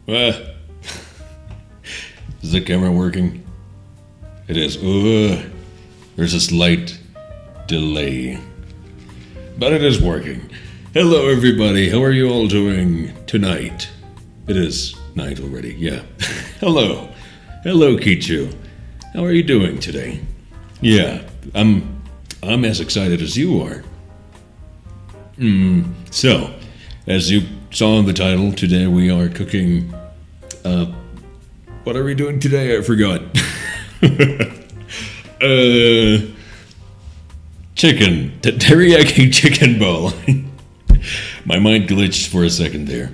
Is the camera working? It is. There's a slight delay. But it is working. Hello everybody, how are you all doing tonight? It is night already, yeah. Hello. Hello Kichu. How are you doing today? Yeah, I'm as excited as you are. So, as you saw in the title, today we are cooking, what are we doing today? I forgot. Chicken, teriyaki chicken bowl. My mind glitched for a second there.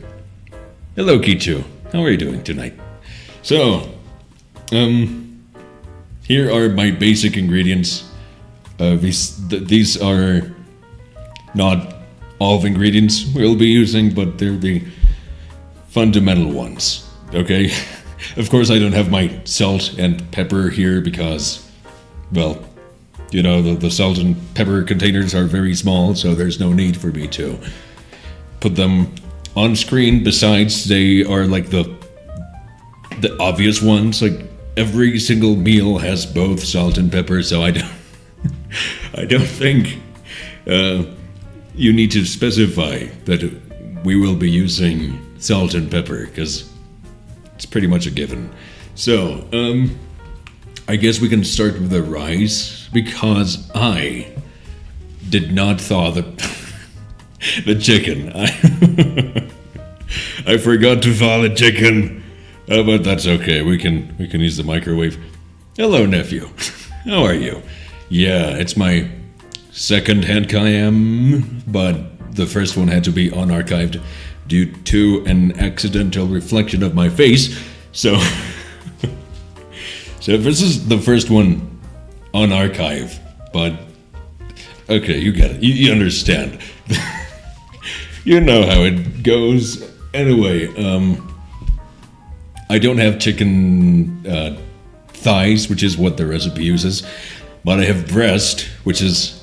Hello Kichu, how are you doing tonight? So, here are my basic ingredients. These are not all of ingredients we'll be using, but they're the fundamental ones, okay? Of course, I don't have my salt and pepper here because, well, you know, the salt and pepper containers are very small, so there's no need for me to put them on screen. Besides, they are like the obvious ones. Like every single meal has both salt and pepper, so I don't think you need to specify that we will be using salt and pepper, because it's pretty much a given. So, I guess we can start with the rice, because I did not thaw the chicken. I forgot to thaw the chicken, but that's okay. We can use the microwave. Hello, nephew. How are you? Yeah, it's my second handcam, but the first one had to be unarchived due to an accidental reflection of my face. So, so this is the first one on archive, but okay, you get it. You understand. You know how it goes. Anyway, I don't have chicken thighs, which is what the recipe uses, but I have breast, which is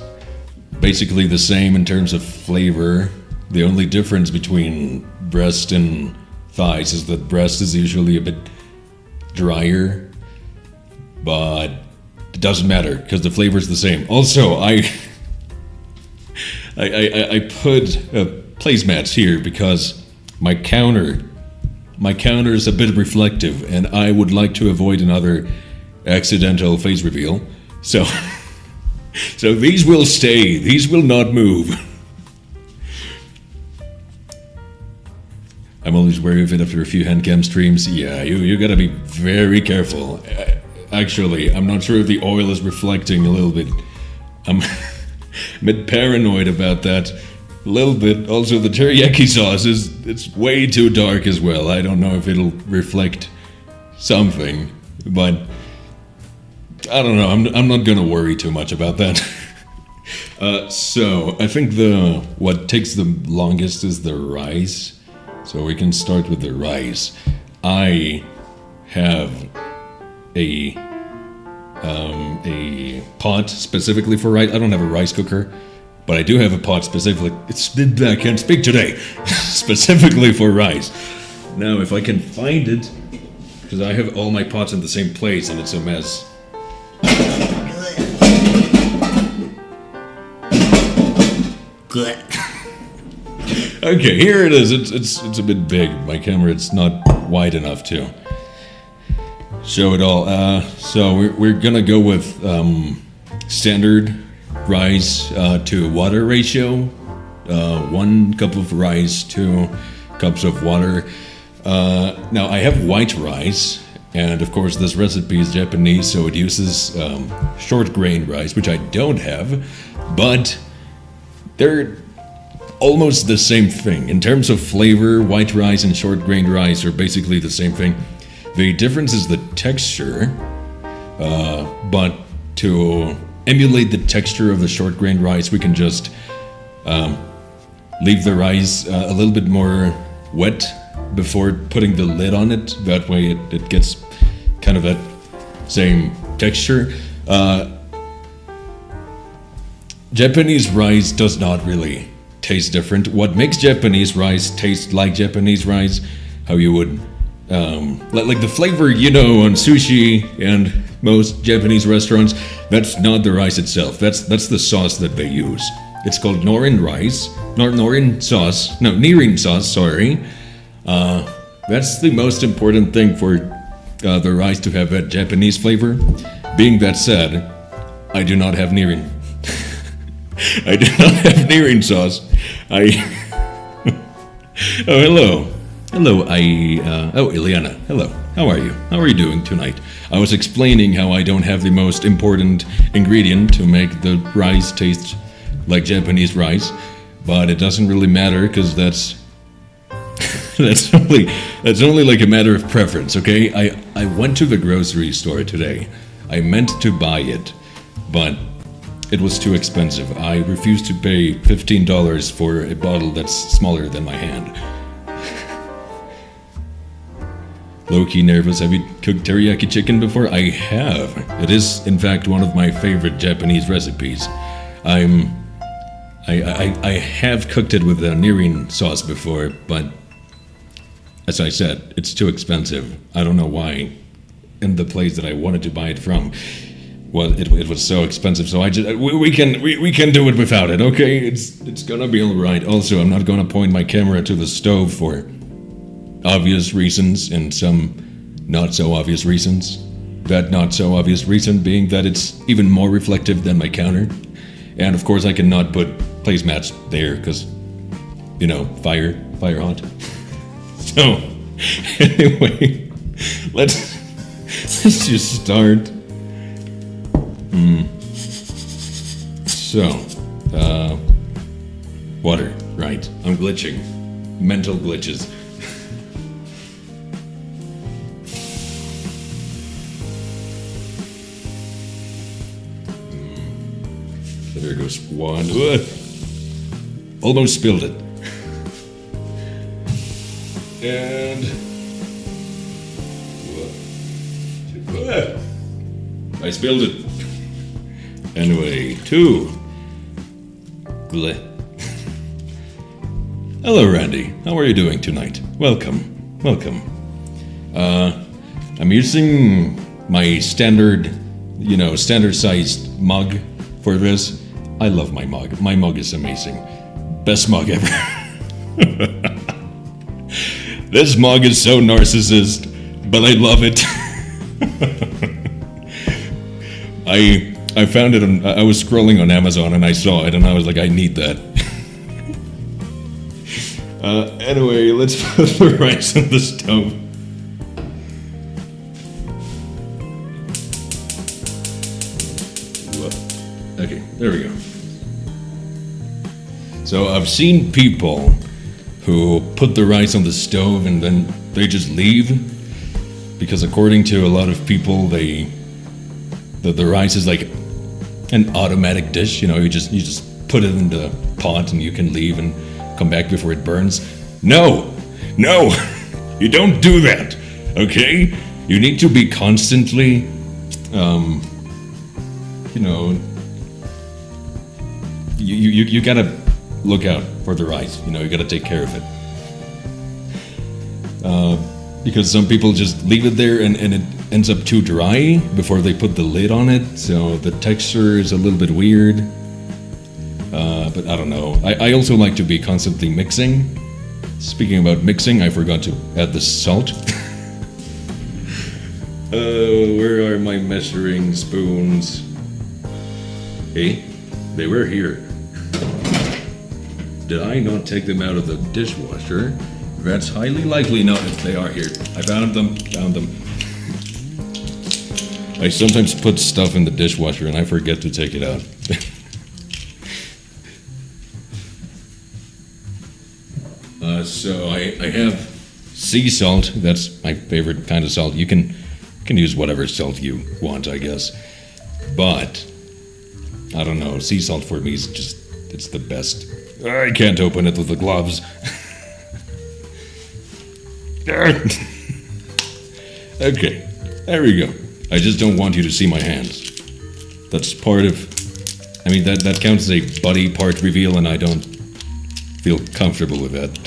basically the same in terms of flavor. The only difference between breast and thighs is that breast is usually a bit drier, but it doesn't matter because the flavor is the same. Also, I put placemats here because my counter is a bit reflective, and I would like to avoid another accidental face reveal. So these will stay. These will not move. I'm always wary of it after a few handcam streams. Yeah, you gotta be very careful. Actually, I'm not sure if the oil is reflecting a little bit. I'm a bit paranoid about that. A little bit. Also, the teriyaki sauce it's way too dark as well. I don't know if it'll reflect something, but I don't know. I'm not gonna worry too much about that. So I think what takes the longest is the rice. So we can start with the rice. I have a pot specifically for rice. I don't have a rice cooker, but I do have a pot specifically. I can't speak today. Specifically for rice. Now, if I can find it, because I have all my pots in the same place and it's a mess. Good. Okay, here it is. It's a bit big. My camera, it's not wide enough to show it all. So we're gonna go with standard rice to water ratio. 1 cup of rice, 2 cups of water. Now I have white rice, and of course this recipe is Japanese, so it uses short grain rice, which I don't have, but they're almost the same thing. In terms of flavor, white rice and short grain rice are basically the same thing. The difference is the texture, but to emulate the texture of the short grain rice, we can just leave the rice a little bit more wet before putting the lid on it. That way it gets kind of that same texture. Japanese rice does not really taste different. What makes Japanese rice taste like Japanese rice, how you would like the flavor on sushi and most Japanese restaurants. That's not the rice itself. That's the sauce that they use. It's called norin rice, norin sauce. No, nirin sauce. Sorry. That's the most important thing for the rice to have that Japanese flavor. Being that said, I do not have nirin. I do not have nirin sauce. Oh, hello. Hello, Ileana. Hello. How are you? How are you doing tonight? I was explaining how I don't have the most important ingredient to make the rice taste like Japanese rice, but it doesn't really matter because that's only like a matter of preference, okay? I went to the grocery store today. I meant to buy it, but it was too expensive. I refused to pay $15 for a bottle that's smaller than my hand. Low-key nervous. Have you cooked teriyaki chicken before? I have. It is, in fact, one of my favorite Japanese recipes. I have cooked it with a nirin sauce before, but as I said, it's too expensive. I don't know why. In the place that I wanted to buy it from, well, it was so expensive. So we can do it without it. Okay, it's gonna be all right. Also, I'm not gonna point my camera to the stove for obvious reasons and some not so obvious reasons. That not so obvious reason being that it's even more reflective than my counter. And of course I cannot put placemats there because, fire hot. So, anyway, let's just start. So, water, right. I'm glitching. Mental glitches. There goes one. Almost spilled it. And I spilled it. Anyway, two. Hello, Randy. How are you doing tonight? Welcome. I'm using my standard sized mug for this. I love my mug. My mug is amazing. Best mug ever. This mug is so narcissist, but I love it. I found it on, I was scrolling on Amazon and I saw it and I was like, I need that. Anyway, let's put the rice on the stove. Okay, there we go. So I've seen people who put the rice on the stove and then they just leave because according to a lot of people, the rice is like an automatic dish. You just put it in the pot and you can leave and come back before it burns. No, you don't do that. Okay, you need to be constantly, you gotta look out for the rice. You gotta take care of it. Because some people just leave it there and it ends up too dry before they put the lid on it, so the texture is a little bit weird. But I don't know. I also like to be constantly mixing. Speaking about mixing, I forgot to add the salt. Where are my measuring spoons? Hey, they were here. Did I not take them out of the dishwasher? That's highly likely not if they are here. I found them. I sometimes put stuff in the dishwasher and I forget to take it out. So I have sea salt. That's my favorite kind of salt. You can use whatever salt you want, I guess. But I don't know. Sea salt for me is it's the best. I can't open it with the gloves. Okay, there we go. I just don't want you to see my hands. That's part of... that counts as a body part reveal and I don't feel comfortable with that.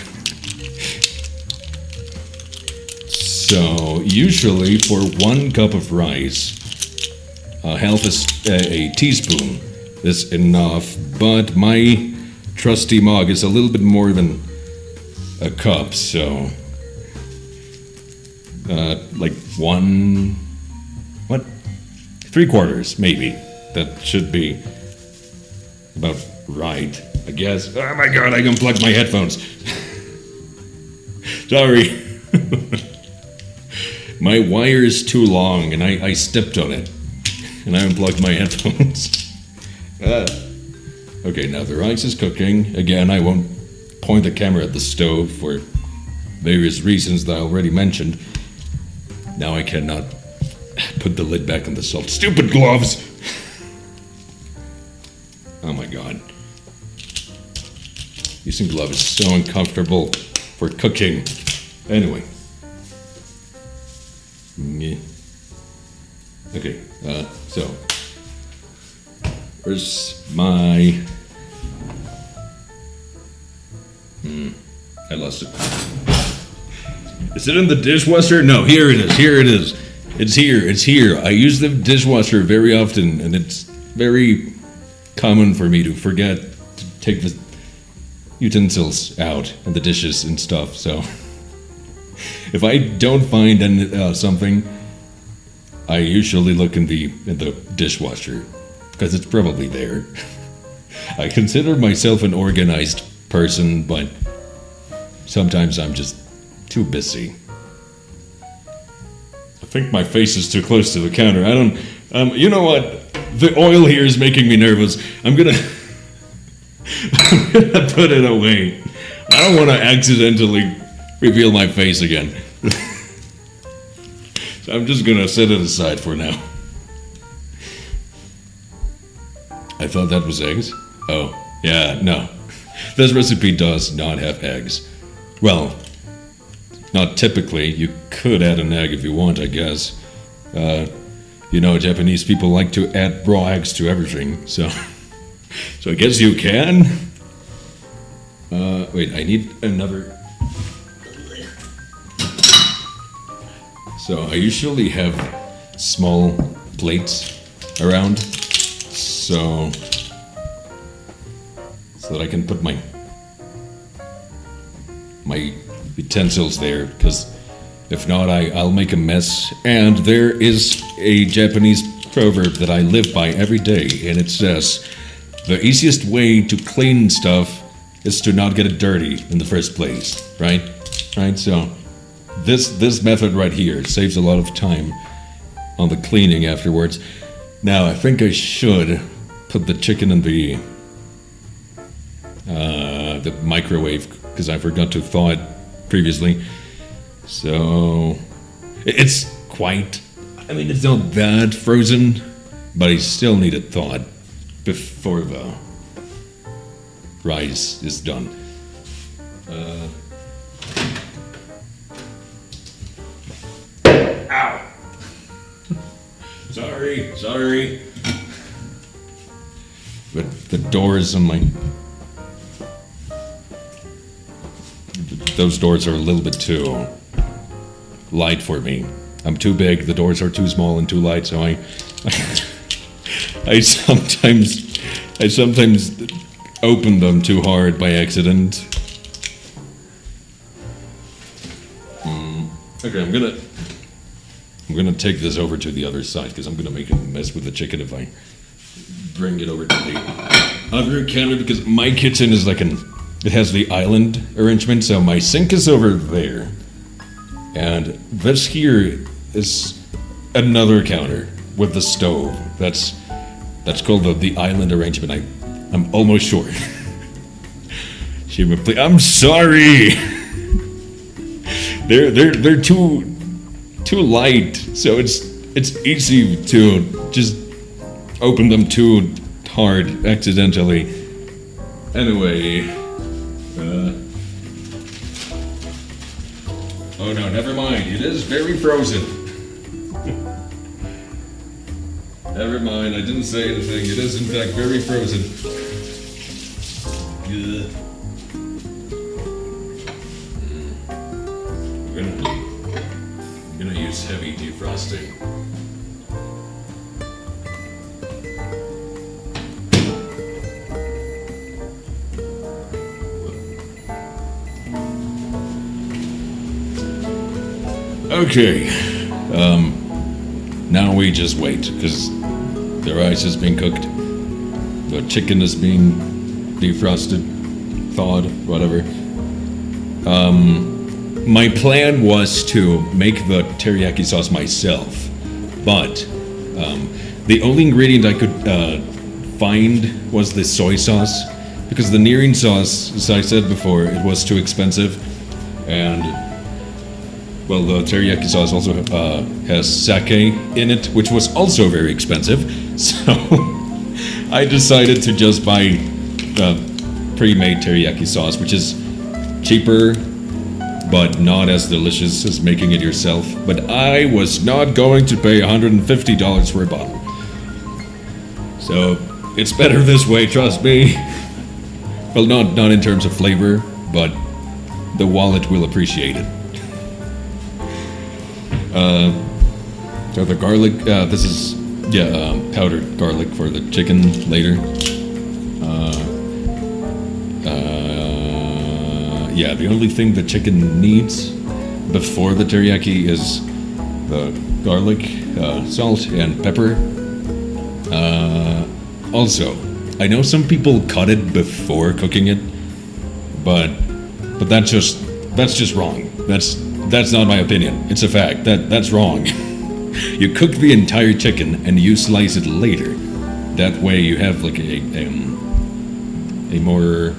So usually for 1 cup of rice, half a teaspoon is enough, but my trusty mug is a little bit more than a cup, so like 3/4 maybe. That should be about right, I guess. Oh my god, I unplugged my headphones. Sorry. My wire is too long and I stepped on it. And I unplugged my headphones. Okay, now the rice is cooking. Again, I won't point the camera at the stove for various reasons that I already mentioned. Now I cannot put the lid back on the salt. Stupid gloves! Oh my god. Using gloves is so uncomfortable for cooking. Anyway. Okay, so. Where's my... I lost it. Is it in the dishwasher? No, here it is, here it is. It's here. I use the dishwasher very often, and it's very common for me to forget to take the utensils out and the dishes and stuff, so if I don't find something, I usually look in the dishwasher, because it's probably there. I consider myself an organized person, but sometimes I'm just too busy. I think my face is too close to the counter. I don't... you know what? The oil here is making me nervous. I'm gonna put it away. I don't want to accidentally reveal my face again. So I'm just gonna set it aside for now. I thought that was eggs. Oh, yeah, no. This recipe does not have eggs. Well, not typically. You could add an egg if you want, I guess. You know, Japanese people like to add raw eggs to everything, so I guess you can. Wait, I need another. So I usually have small plates around, so that I can put my utensils there, because if not, I'll make a mess. And there is a Japanese proverb that I live by every day, and it says, the easiest way to clean stuff is to not get it dirty in the first place, right? Right, so this method right here saves a lot of time on the cleaning afterwards. Now, I think I should put the chicken in the microwave, because I forgot to thaw it previously. So it's quite, I mean, it's not that frozen, but I still need it thawed before the rice is done. Ow! Sorry. But the doors on my... Those doors are a little bit too light for me. I'm too big, the doors are too small and too light, so I sometimes open them too hard by accident. Okay, I'm gonna take this over to the other side, because I'm gonna make a mess with the chicken if I bring it over to the other counter, because my kitchen is like it has the island arrangement, so my sink is over there. And this here is another counter with the stove. That's called the island arrangement. I'm almost sure. I'm sorry. They're too light, so it's easy to just open them too hard accidentally. Anyway. Oh no, never mind. It is very frozen. Never mind, I didn't say anything. It is in fact very frozen. nice heavy defrosting. Okay, now we just wait, because the rice is being cooked, the chicken is being defrosted, thawed, whatever. My plan was to make the teriyaki sauce myself, but the only ingredient I could find was the soy sauce, because the Nirin sauce, as I said before, it was too expensive, and well, the teriyaki sauce also has sake in it, which was also very expensive, so I decided to just buy pre-made teriyaki sauce, which is cheaper, but not as delicious as making it yourself. But I was not going to pay $150 for a bottle. So, it's better this way, trust me. Well, not in terms of flavor, but the wallet will appreciate it. So the garlic, this is, powdered garlic for the chicken later. Yeah, the only thing the chicken needs before the teriyaki is the garlic, salt, and pepper. Also, I know some people cut it before cooking it, but that's just wrong. That's not my opinion. It's a fact. That's wrong. You cook the entire chicken and you slice it later. That way you have like a more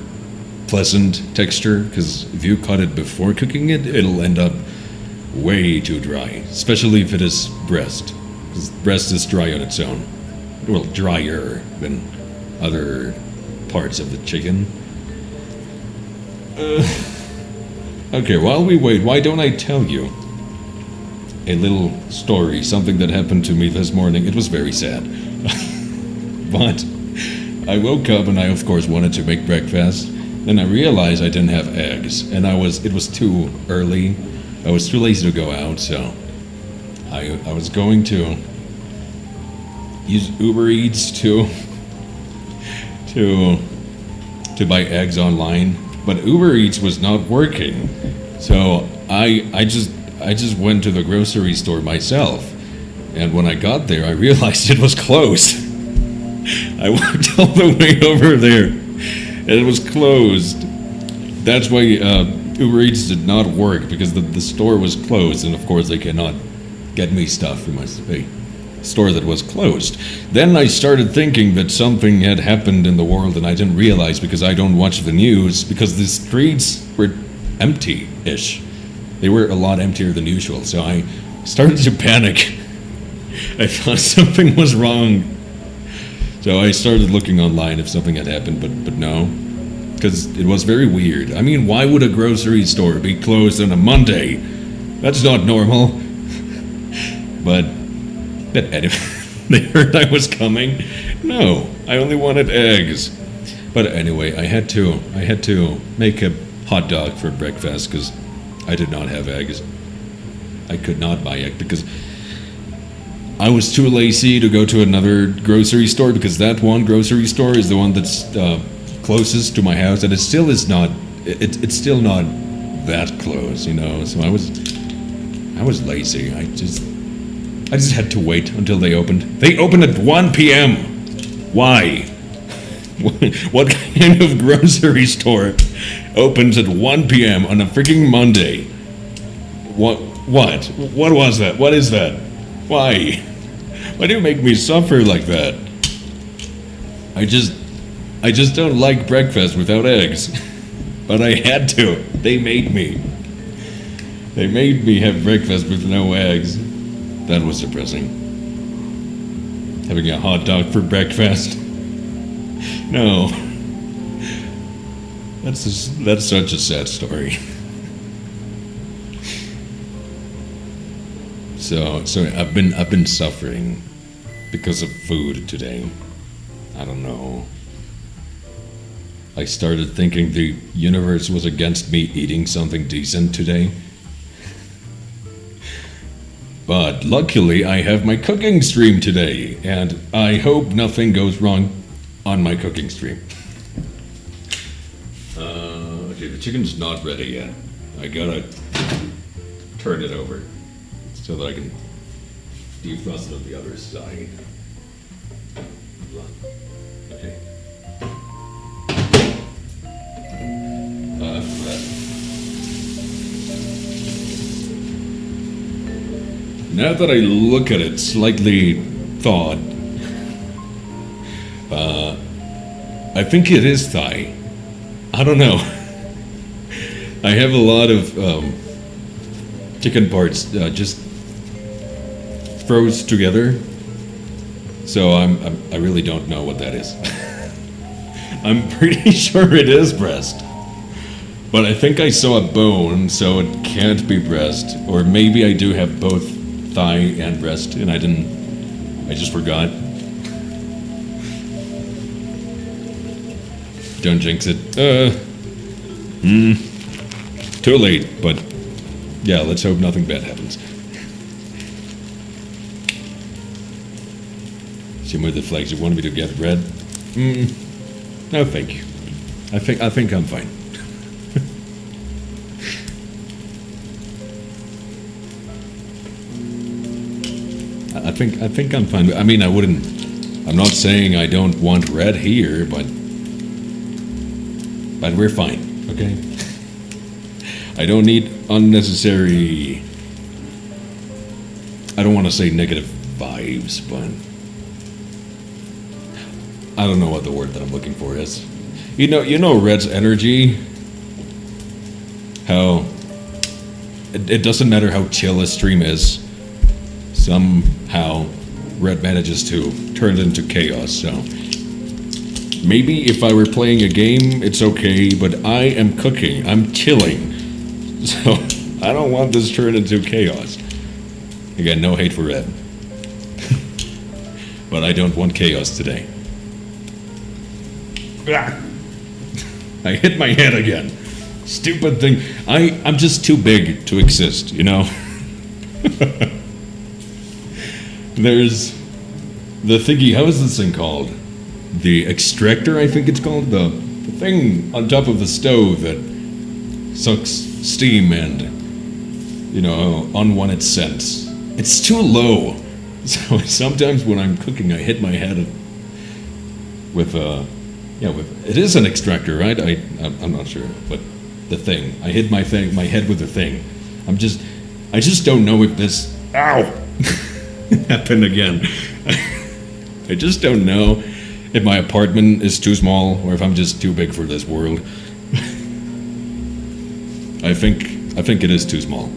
pleasant texture, because if you cut it before cooking it, it'll end up way too dry, especially if it is breast, because breast is dry on its own. Well, drier than other parts of the chicken. Okay, while we wait, why don't I tell you a little story, something that happened to me this morning. It was very sad. But I woke up and I of course wanted to make breakfast. Then I realized I didn't have eggs, and it was too early. I was too lazy to go out, so I was going to use Uber Eats to buy eggs online, but Uber Eats was not working. So I just went to the grocery store myself, and when I got there, I realized it was closed. I walked all the way over there, and it was closed. That's why Uber Eats did not work, because the store was closed, and of course they cannot get me stuff from my store that was closed. Then I started thinking that something had happened in the world, and I didn't realize because I don't watch the news, because the streets were empty-ish. They were a lot emptier than usual, so I started to panic. I thought something was wrong. So I started looking online if something had happened, but no. Because it was very weird. I mean, why would a grocery store be closed on a Monday? That's not normal. But anyway, they heard I was coming. No, I only wanted eggs. But anyway, I had to make a hot dog for breakfast because I did not have eggs. I could not buy eggs because I was too lazy to go to another grocery store, because that one grocery store is the one that's closest to my house, and it still is not. It's still not that close, you know. So I was lazy. I just had to wait until they opened. They opened at 1 p.m. Why? What kind of grocery store opens at 1 p.m. on a freaking Monday? What was that? What is that? Why? Why do you make me suffer like that? I just don't like breakfast without eggs. But I had to. They made me. They made me have breakfast with no eggs. That was depressing. Having a hot dog for breakfast. No. That's such a sad story. So I've been suffering because of food today. I don't know. I started thinking the universe was against me eating something decent today. But luckily, I have my cooking stream today, and I hope nothing goes wrong on my cooking stream. Okay, the chicken's not ready yet. I gotta turn it over so that I can defrost it on the other side. Okay. Now that I look at it, slightly thawed, I think it is thigh. I don't know. I have a lot of chicken parts just froze together, so I really don't know what that is. I'm pretty sure it is breast, but I think I saw a bone, so it can't be breast, or maybe I do have both thigh and breast, and I just forgot. Don't jinx it. Too late, but yeah, let's hope nothing bad happens. See where the flags you want me to get red? No, thank you. I think I'm fine. I think I'm fine. I mean, I'm not saying I don't want red here, but we're fine, okay? I don't need unnecessary, I don't want to say negative vibes, but I don't know what the word that I'm looking for is. You know red's energy? How it doesn't matter how chill a stream is, somehow red manages to turn it into chaos, so maybe if I were playing a game, it's okay, but I am cooking, I'm chilling, so I don't want this turned into chaos. Again, no hate for red. But I don't want chaos today. I hit my head again. Stupid thing. I'm just too big to exist, you know? There's the thingy, how is this thing called? The extractor, I think it's called? The thing on top of the stove that sucks steam and, you know, unwanted scents. It's too low. So sometimes when I'm cooking, I hit my head with it is an extractor, right? I'm not sure, but the thing. I hit my head with the thing. I just don't know if this, ow, happened again. I just don't know if my apartment is too small or if I'm just too big for this world. I think it is too small,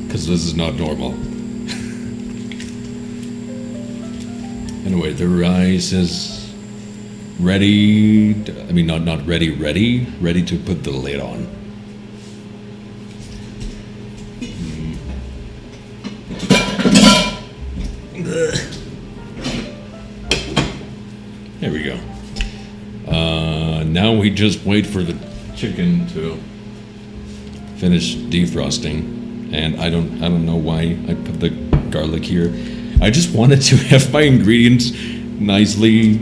because this is not normal. Anyway, the rice is ready. I mean, not ready. Ready to put the lid on. There we go. Now we just wait for the chicken to finish defrosting, and I don't know why I put the garlic here. I just wanted to have my ingredients nicely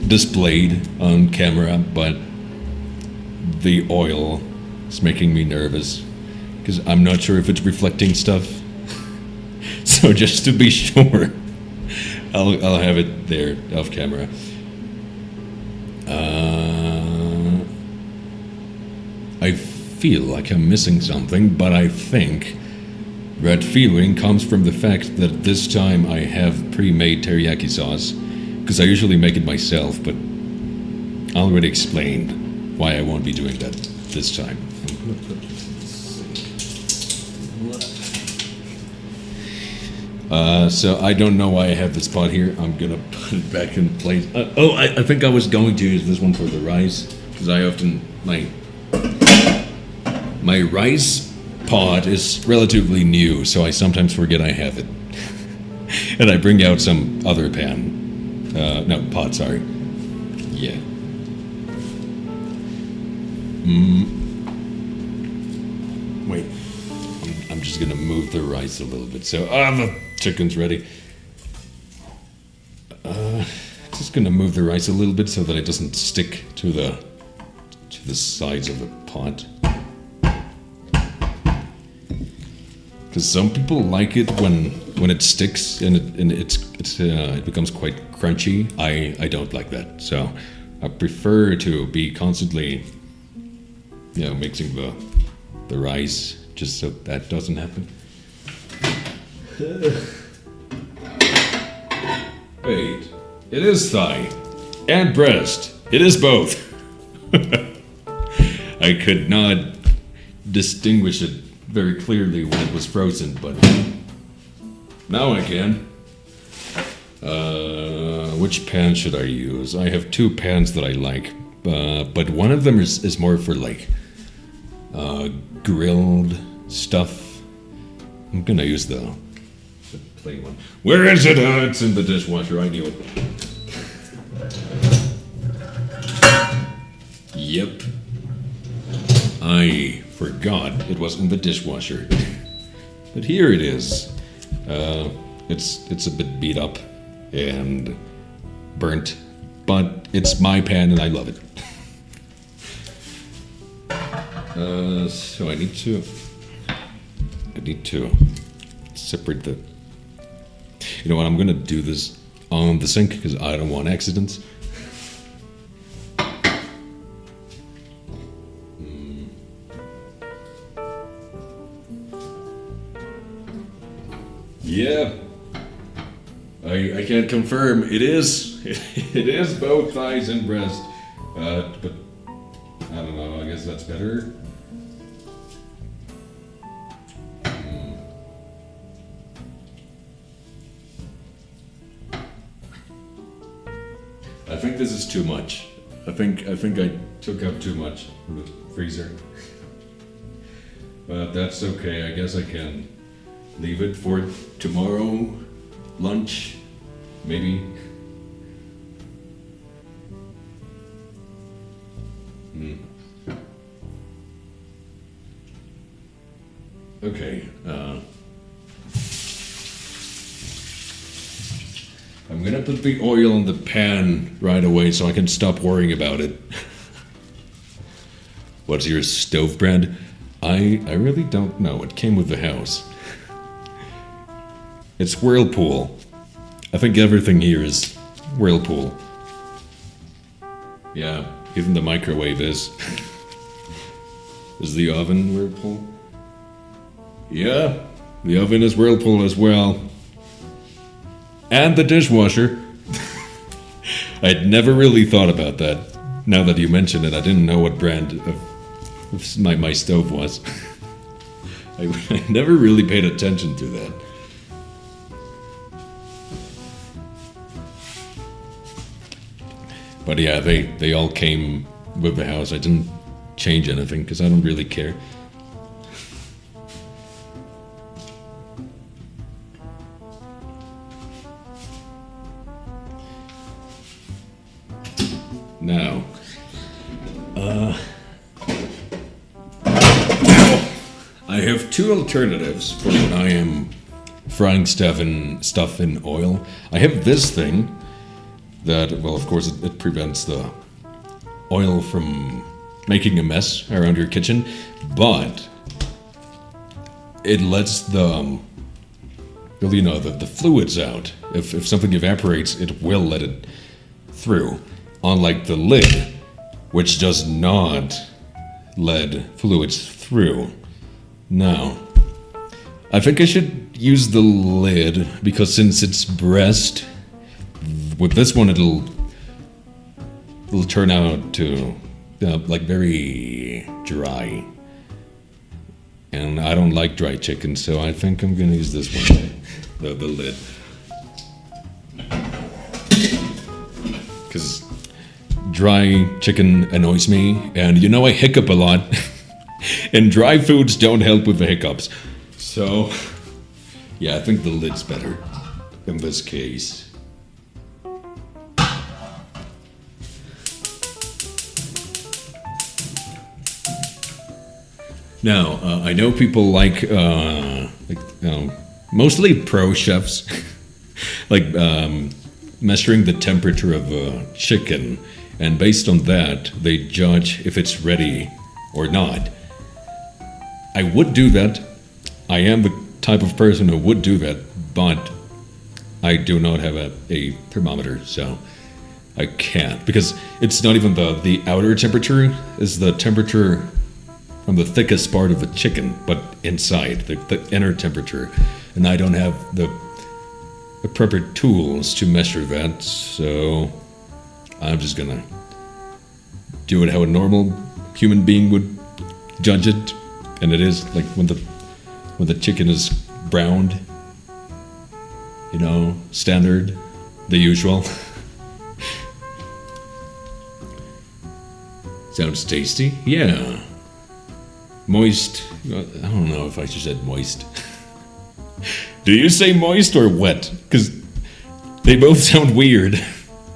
displayed on camera, but the oil is making me nervous because I'm not sure if it's reflecting stuff. So just to be sure, I'll have it there off camera. I feel like I'm missing something, but I think that feeling comes from the fact that this time I have pre-made teriyaki sauce, because I usually make it myself, but I already explained why I won't be doing that this time. So I don't know why I have this pot here. I'm gonna put it back in place. I think I was going to use this one for the rice, because I often, my rice pot is relatively new, so I sometimes forget I have it. And I bring out some other pan. No, pot, sorry. Yeah. Wait. I'm just gonna move the rice a little bit. So, the chicken's ready. Just gonna move the rice a little bit so that it doesn't stick to the sides of the pot. Because some people like it when it sticks and it becomes quite crunchy. I don't like that. So I prefer to be constantly, mixing the rice just so that doesn't happen. Wait, it is thigh and breast. It is both. I could not distinguish it very clearly when it was frozen, but now I can. Which pan should I use? I have two pans that I like, but one of them is more for like grilled stuff. I'm gonna use the plain one. Where is it? It's in the dishwasher. I knew it. Yep. I forgot it was in the dishwasher. But here it is. It's a bit beat up and burnt, but it's my pan and I love it. So I need to separate the. You know what? I'm gonna do this on the sink because I don't want accidents. Yeah, I can confirm it is. It is both thighs and breast, but I don't know. I guess that's better. I think this is too much. I think I took out too much from the freezer, but that's okay. I guess I can leave it for tomorrow lunch, maybe. Okay. I'm gonna put the oil in the pan right away so I can stop worrying about it. What's your stove brand? I really don't know. It came with the house. It's Whirlpool. I think everything here is Whirlpool. Yeah, even the microwave is. Is the oven Whirlpool? Yeah, the oven is Whirlpool as well. And the dishwasher. I'd never really thought about that. Now that you mention it, I didn't know what brand of my stove was. I never really paid attention to that. But yeah, they all came with the house. I didn't change anything because I don't really care. Now, I have two alternatives for when I am frying stuff in oil. I have this thing that, well, of course, it prevents the oil from making a mess around your kitchen, but it lets the fluids out. If something evaporates, it will let it through. Unlike the lid, which does not let fluids through. Now, I think I should use the lid because since it's breast, with this one it'll turn out to like very dry, and I don't like dry chicken, so I think I'm gonna use this one, the lid, because dry chicken annoys me, and I hiccup a lot, and dry foods don't help with the hiccups. So yeah, I think the lid's better in this case. Now, I know people like mostly pro chefs, like measuring the temperature of a chicken, and based on that, they judge if it's ready or not. I would do that. I am the type of person who would do that, but I do not have a thermometer, so I can't. Because it's not even the outer temperature, it's the temperature from the thickest part of the chicken, but inside, the inner temperature. And I don't have the proper tools to measure that, so I'm just gonna do it how a normal human being would judge it. And it is like when the chicken is browned, you know, standard, the usual. Sounds tasty, yeah. Moist, I don't know if I should say moist. Do you say moist or wet? Because they both sound weird.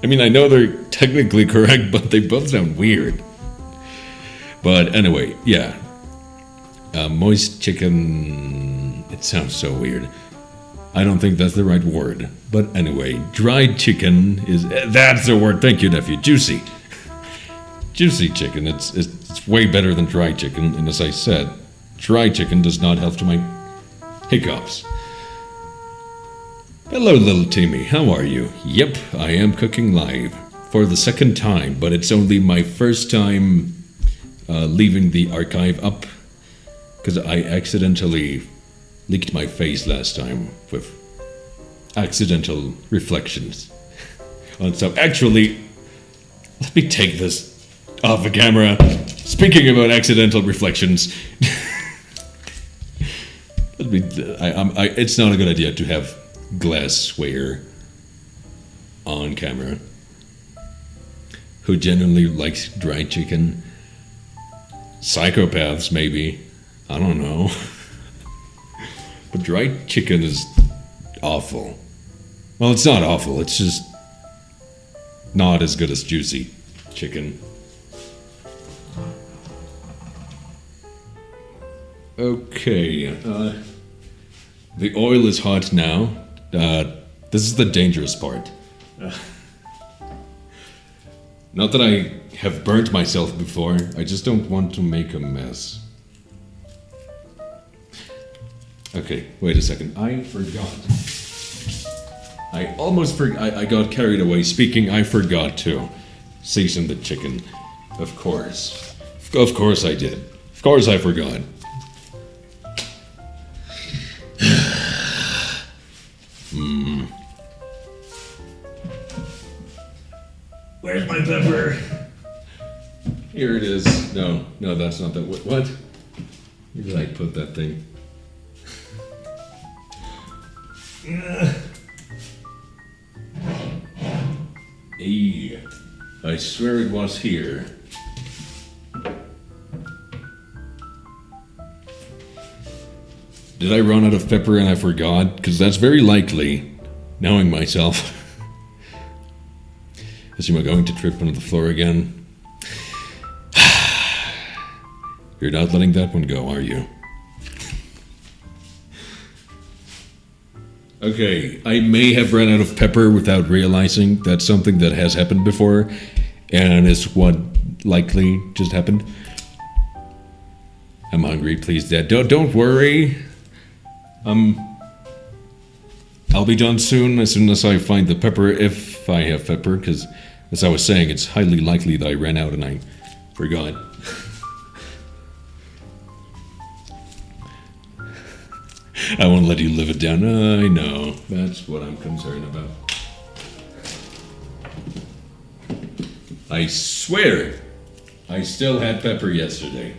I mean, I know they're technically correct, but they both sound weird. But anyway, yeah. Moist chicken, it sounds so weird. I don't think that's the right word. But anyway, dried chicken is, that's the word, thank you nephew, juicy. Juicy chicken, it's way better than dry chicken, and as I said, dry chicken does not help to my hiccups. Hello little Timmy, how are you? Yep, I am cooking live for the second time, but it's only my first time leaving the archive up, because I accidentally leaked my face last time with accidental reflections on stuff. Actually, let me take this off the camera. Speaking about accidental reflections, it's not a good idea to have glassware on camera. Who genuinely likes dried chicken? Psychopaths, maybe. I don't know. But dried chicken is awful. Well, it's not awful, it's just not as good as juicy chicken. Okay, the oil is hot now. This is the dangerous part. Not that I have burnt myself before, I just don't want to make a mess. Okay, wait a second, I forgot. I almost forgot, I got carried away speaking, I forgot to season the chicken. Of course. Of course I did. Of course I forgot. Where's my pepper? Here it is. No, that's not that. What? Where did I put that thing? Hey, I swear it was here. Did I run out of pepper and I forgot? Because that's very likely, knowing myself. Am I going to trip onto the floor again? You're not letting that one go, are you? Okay, I may have run out of pepper without realizing. That's something that has happened before, and is what likely just happened. I'm hungry, please, Dad. Don't worry. I'll be done soon as I find the pepper, if I have pepper, because as I was saying, it's highly likely that I ran out and I forgot. I won't let you live it down. I know. That's what I'm concerned about. I swear, I still had pepper yesterday.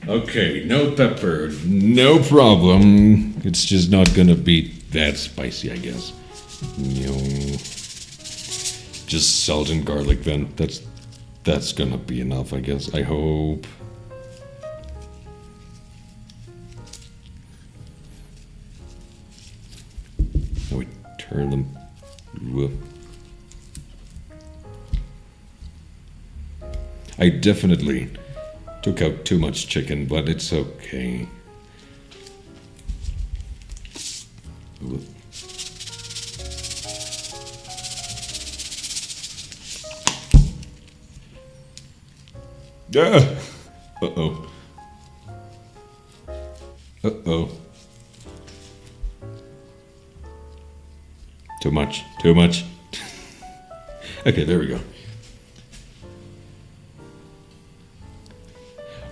Okay, no pepper, no problem. It's just not gonna be that spicy, I guess. Just salt and garlic then. That's gonna be enough, I guess. I hope. Now we turn them. Whoop. I definitely took out too much chicken, but it's okay. Ooh. Ah! Uh-oh. Uh-oh. Too much. Too much. Okay, there we go.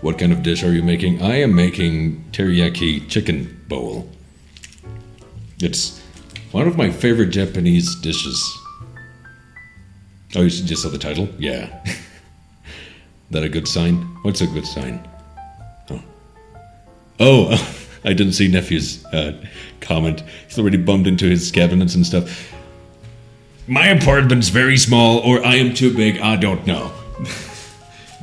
What kind of dish are you making? I am making teriyaki chicken bowl. It's one of my favorite Japanese dishes. Oh, you just saw the title? Yeah. That a good sign? What's a good sign? Oh, I didn't see Nephew's comment. He's already bumped into his cabinets and stuff. My apartment's very small, or I am too big, I don't know.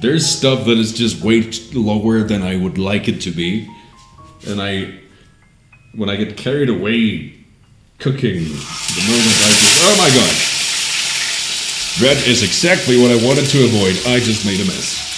There's stuff that is just way lower than I would like it to be. And when I get carried away cooking, the moment I just, oh my god. Red is exactly what I wanted to avoid. I just made a mess.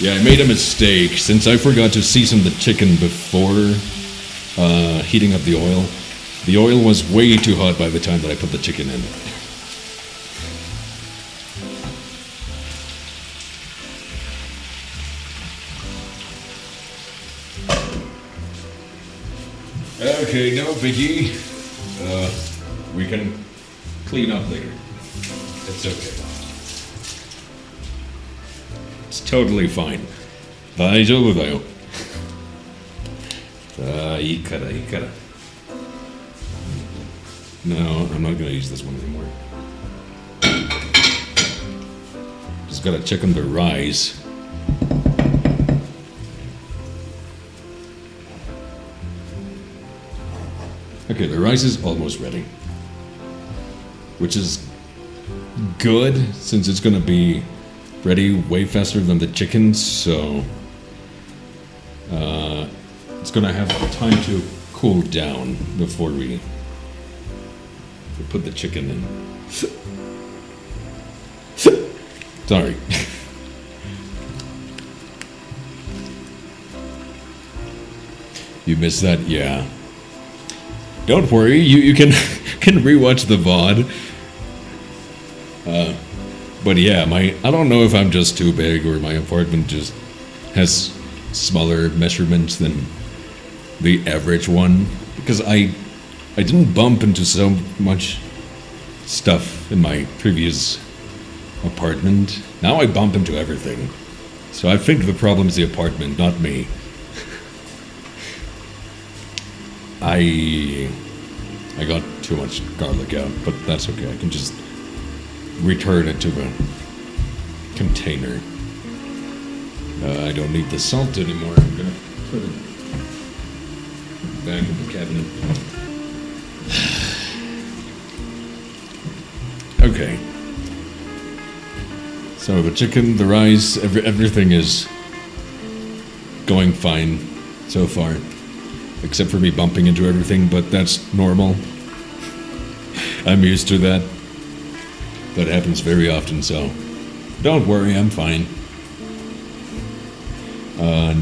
Yeah, I made a mistake. Since I forgot to season the chicken before heating up the oil was way too hot by the time that I put the chicken in. Okay, no biggie. We can clean up later. It's okay. It's totally fine. 大丈夫だよ。いいからいいから。No, I'm not gonna use this one anymore. Just gotta check on the rice. Okay, the rice is almost ready. Which is good, since it's gonna be ready way faster than the chicken, so it's gonna have time to cool down before we put the chicken in. Sorry. You missed that? Yeah. Don't worry, you can rewatch the VOD. But yeah, I don't know if I'm just too big or my apartment just has smaller measurements than the average one, because I didn't bump into so much stuff in my previous apartment. Now I bump into everything. So I think the problem is the apartment, not me. I got too much garlic out, but that's okay. I can just return it to the container. I don't need the salt anymore. I'm gonna put it back in the cabinet. Okay. So the chicken, the rice, everything is going fine so far. Except for me bumping into everything, but that's normal. I'm used to that. That happens very often, so don't worry, I'm fine.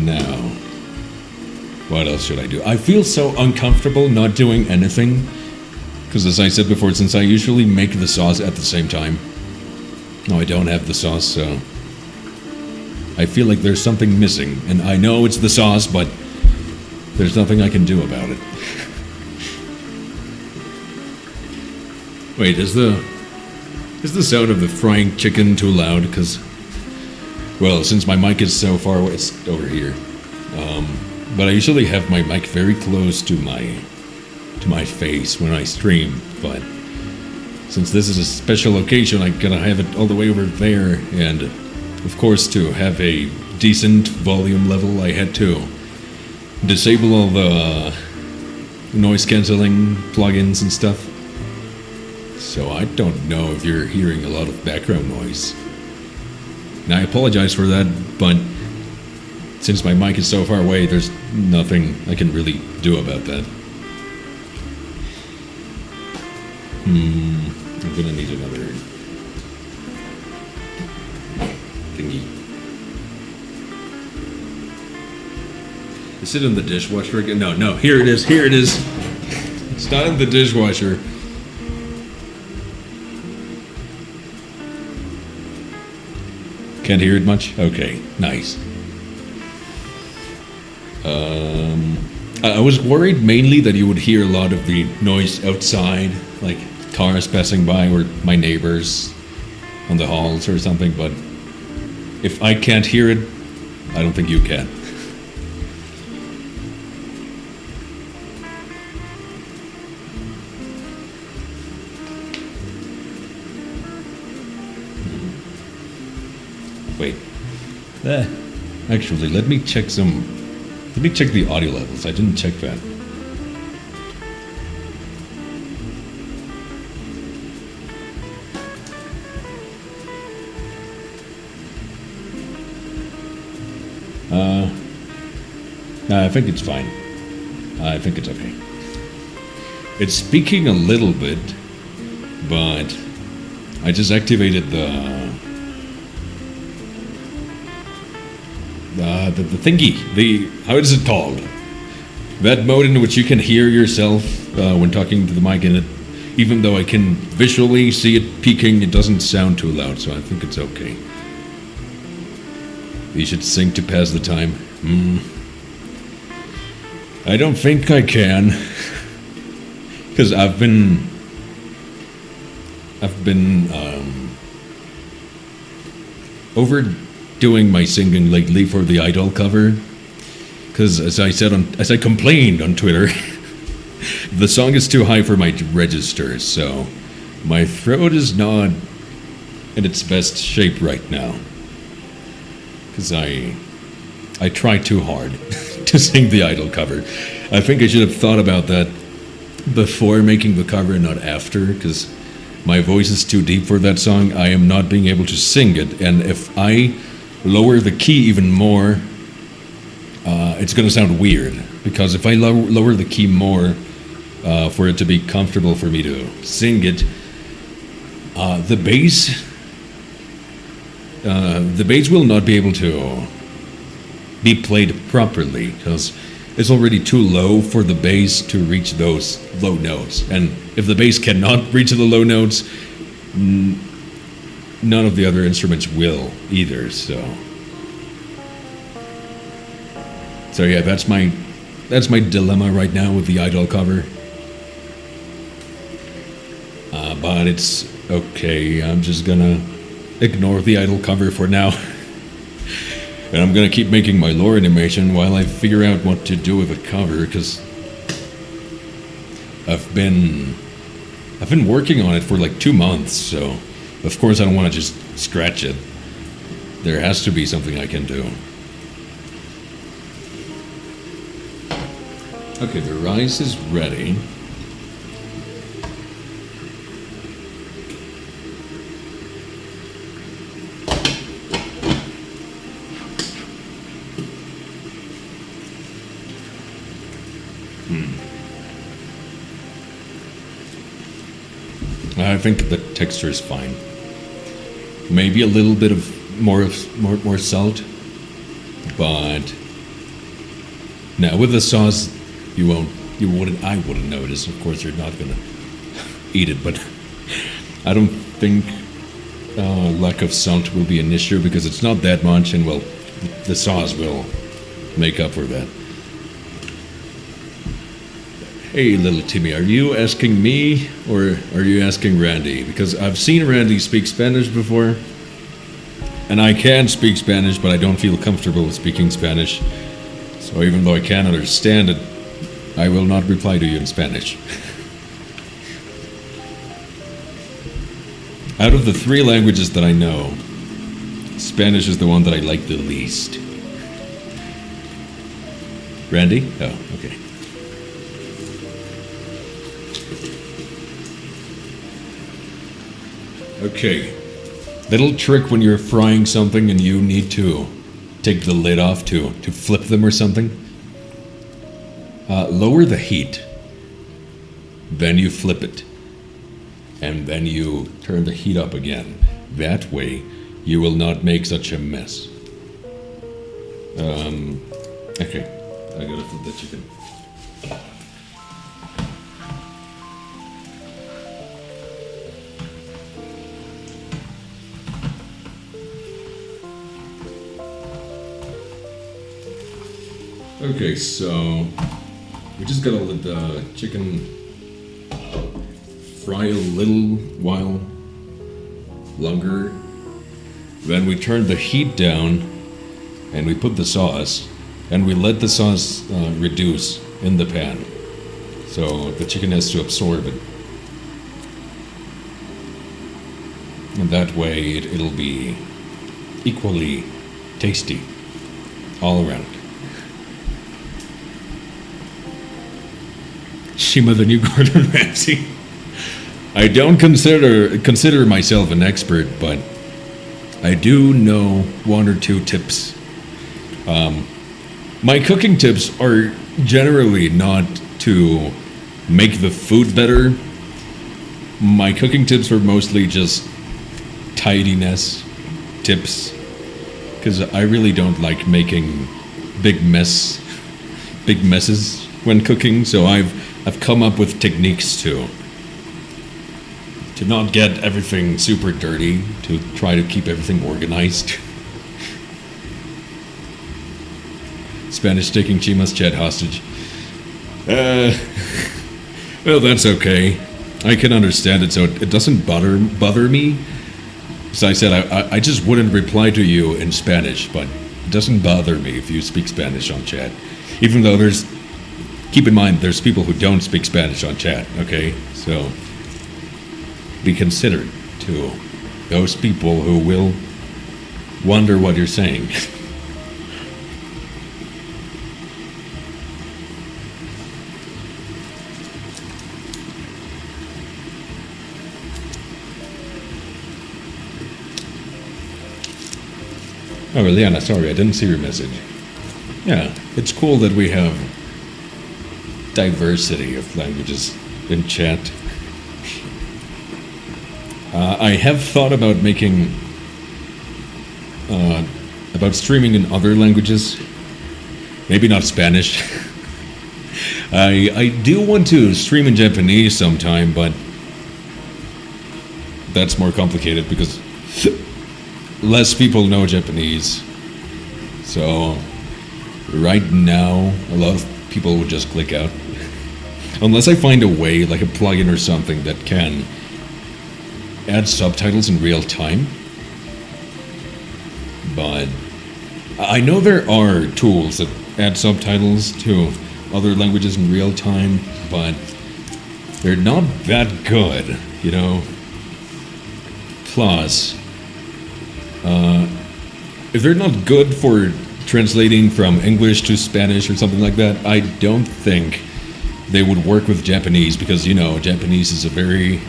Now, what else should I do? I feel so uncomfortable not doing anything, because as I said before, since I usually make the sauce at the same time, no, I don't have the sauce, so I feel like there's something missing, and I know it's the sauce, but there's nothing I can do about it. Wait, is the sound of the frying chicken too loud? Because, well, since my mic is so far away, it's over here. But I usually have my mic very close to my face when I stream. But since this is a special occasion, I gotta have it all the way over there. And of course, to have a decent volume level, I had to disable all the noise canceling plugins and stuff. So I don't know if you're hearing a lot of background noise. And I apologize for that, but since my mic is so far away, there's nothing I can really do about that. I'm gonna need another thingy. Is it in the dishwasher again? No, here it is, It's not in the dishwasher. Can't hear it much? Okay, nice. I was worried mainly that you would hear a lot of the noise outside, like cars passing by or my neighbors on the halls or something, but if I can't hear it, I don't think you can. Wait. Actually, let me check the audio levels. I didn't check that. I think it's fine. I think it's okay. It's speaking a little bit, but I just activated the thingy. How is it called? That mode in which you can hear yourself when talking to the mic in it. Even though I can visually see it peaking, it doesn't sound too loud, so I think it's okay. You should sing to pass the time. I don't think I can, because I've been overdoing my singing lately for the Idol cover. Because as I complained on Twitter, the song is too high for my register, so my throat is not in its best shape right now. Because I try too hard to sing the Idol cover. I think I should have thought about that before making the cover, not after, because my voice is too deep for that song. I am not being able to sing it, and if I lower the key even more, it's going to sound weird, because if I lower the key more for it to be comfortable for me to sing it, the bass will not be able to be played properly, because it's already too low for the bass to reach those low notes. And if the bass cannot reach the low notes, none of the other instruments will either. So yeah, that's my dilemma right now with the Idol cover. But it's okay. I'm just gonna ignore the Idol cover for now. And I'm gonna keep making my lore animation while I figure out what to do with the cover, because I've been working on it for like 2 months, so of course I don't want to just scratch it. There has to be something I can do. Okay, the rice is ready. I think the texture is fine. Maybe a little bit of more salt, but now with the sauce, I wouldn't notice. Of course, you're not gonna eat it, but I don't think lack of salt will be an issue, because it's not that much, and well, the sauce will make up for that. Hey, little Timmy, are you asking me, or are you asking Randy? Because I've seen Randy speak Spanish before, and I can speak Spanish, but I don't feel comfortable with speaking Spanish. So even though I can understand it, I will not reply to you in Spanish. Out of the 3 languages that I know, Spanish is the one that I like the least. Randy? Oh, okay. Okay. Little trick when you're frying something and you need to take the lid off to flip them or something. Lower the heat. Then you flip it. And then you turn the heat up again. That way, you will not make such a mess. Okay. I gotta flip the chicken. Okay, so we just gotta let the chicken fry a little while longer. Then we turn the heat down and we put the sauce and we let the sauce reduce in the pan. So the chicken has to absorb it. And that way it'll be equally tasty all around. Shima the new Gordon Ramsay. I don't consider myself an expert, but I do know one or two tips. My cooking tips are generally not to make the food better. My cooking tips are mostly just tidiness tips, because I really don't like making big messes when cooking. So I've come up with techniques to not get everything super dirty, to try to keep everything organized. Spanish taking Chima's chat hostage. Well, that's okay. I can understand it, so it doesn't bother me. As I said, I just wouldn't reply to you in Spanish, but it doesn't bother me if you speak Spanish on chat. Even though keep in mind, there's people who don't speak Spanish on chat, okay? So be considerate to those people who will wonder what you're saying. Oh, Liana, sorry, I didn't see your message. Yeah, it's cool that we have diversity of languages in chat. I have thought about about streaming in other languages. Maybe not Spanish. I do want to stream in Japanese sometime, but that's more complicated because less people know Japanese. So right now, a lot of people would just click out. Unless I find a way, like a plugin or something, that can add subtitles in real time. But I know there are tools that add subtitles to other languages in real time, but they're not that good, you know? Plus, if they're not good for translating from English to Spanish or something like that, I don't think they would work with Japanese, because, you know, Japanese is a very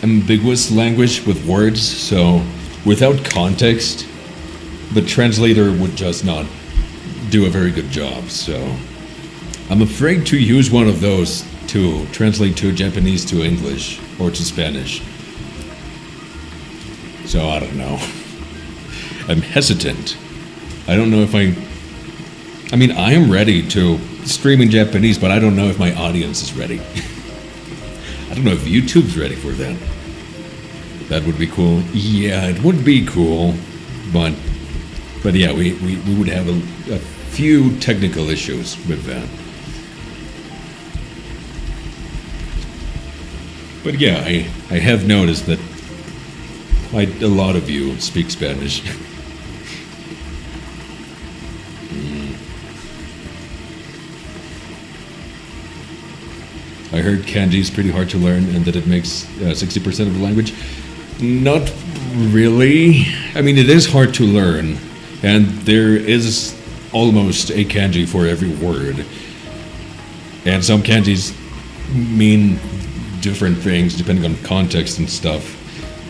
ambiguous language with words, so without context, the translator would just not do a very good job. So I'm afraid to use one of those to translate to Japanese to English or to Spanish. So I don't know. I'm hesitant. I don't know if I mean, I am ready to stream in Japanese, but I don't know if my audience is ready. I don't know if YouTube's ready for that. That would be cool. Yeah, it would be cool, but yeah, we would have a few technical issues with that. But yeah, I have noticed that a lot of you speak Spanish. I heard kanji is pretty hard to learn and that it makes 60% of the language. Not really. I mean, it is hard to learn, and there is almost a kanji for every word. And some kanjis mean different things depending on context and stuff.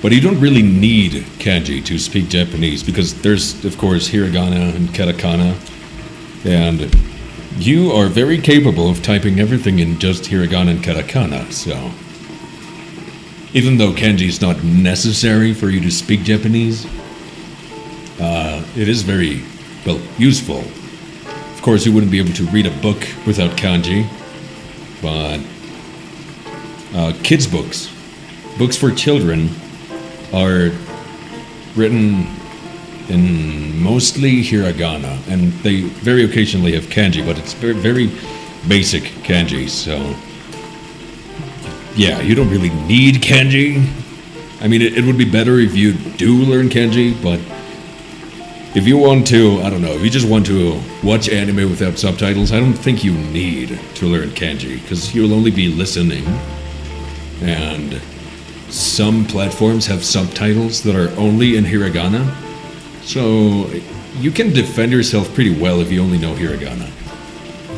But you don't really need kanji to speak Japanese because there's, of course, hiragana and katakana. And you are very capable of typing everything in just hiragana and katakana, so... Even though kanji is not necessary for you to speak Japanese, it is very, well, useful. Of course, you wouldn't be able to read a book without kanji, but kids' books, books for children, are written in mostly hiragana, and they very occasionally have kanji, but it's very, very basic kanji, so yeah, you don't really need kanji. I mean, it would be better if you do learn kanji, but if you want to, I don't know, if you just want to watch anime without subtitles, I don't think you need to learn kanji, because you'll only be listening, and some platforms have subtitles that are only in hiragana, so you can defend yourself pretty well if you only know hiragana.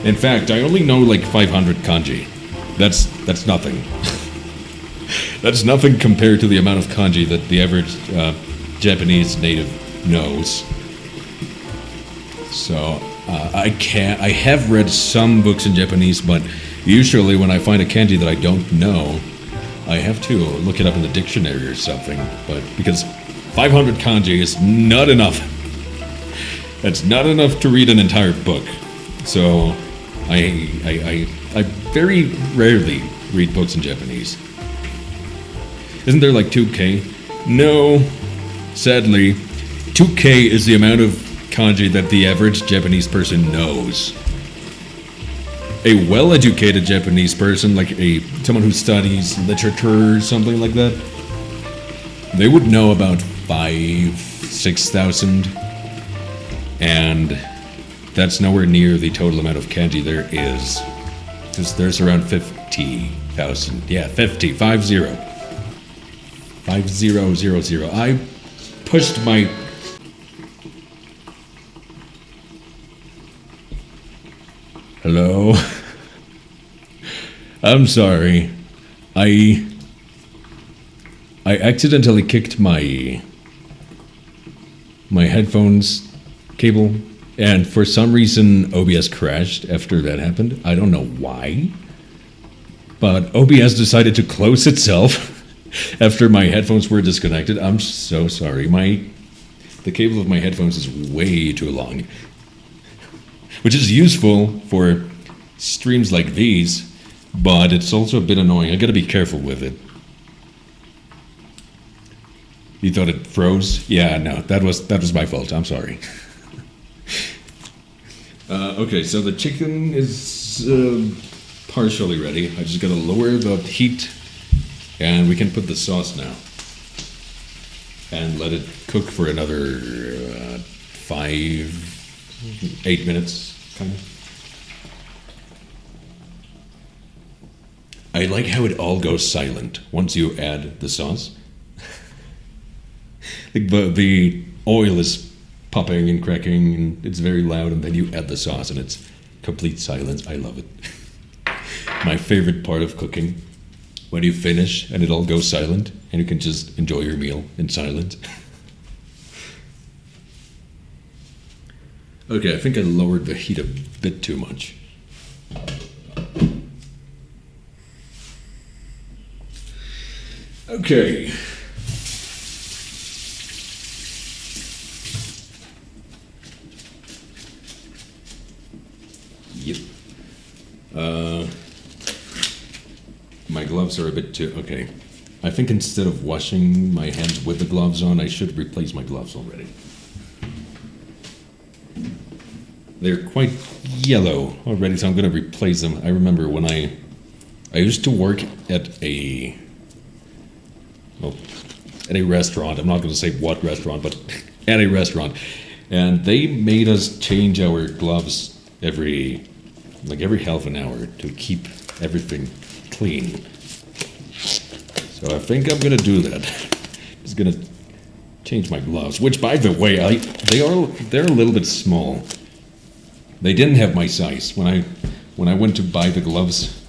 In fact, I only know like 500 kanji. That's nothing. That's nothing compared to the amount of kanji that the average Japanese native knows. So I have read some books in Japanese, but usually when I find a kanji that I don't know, I have to look it up in the dictionary or something. But because 500 kanji is not enough. That's not enough to read an entire book. So I very rarely read books in Japanese. Isn't there like 2K? No, sadly, 2K is the amount of kanji that the average Japanese person knows. A well-educated Japanese person, like someone who studies literature or something like that, they would know about 6,000, and that's nowhere near the total amount of kanji there is. Because there's around 50,000. Yeah, 50. 50. 5000. I pushed my... Hello? I'm sorry. I accidentally kicked my headphones cable, and for some reason OBS crashed after that happened. I don't know why, but OBS decided to close itself after my headphones were disconnected. I'm so sorry. The cable of my headphones is way too long, which is useful for streams like these, but it's also a bit annoying. I gotta be careful with it. You thought it froze? Yeah, no, that was my fault. I'm sorry. Okay, so the chicken is partially ready. I just gotta lower the heat, and we can put the sauce now. And let it cook for another 8 minutes, kind of. I like how it all goes silent once you add the sauce. The oil is popping and cracking, and it's very loud, and then you add the sauce, and it's complete silence. I love it. My favorite part of cooking, when you finish and it all goes silent, and you can just enjoy your meal in silence. Okay, I think I lowered the heat a bit too much. Okay. Yep. My gloves are a bit too... Okay. I think instead of washing my hands with the gloves on, I should replace my gloves already. They're quite yellow already, so I'm going to replace them. I remember when I used to work at a restaurant. I'm not going to say what restaurant, but at a restaurant. And they made us change our gloves every half an hour to keep everything clean. So I think I'm going to do that. Just going to change my gloves, which, by the way, they're a little bit small. They didn't have my size when I went to buy the gloves.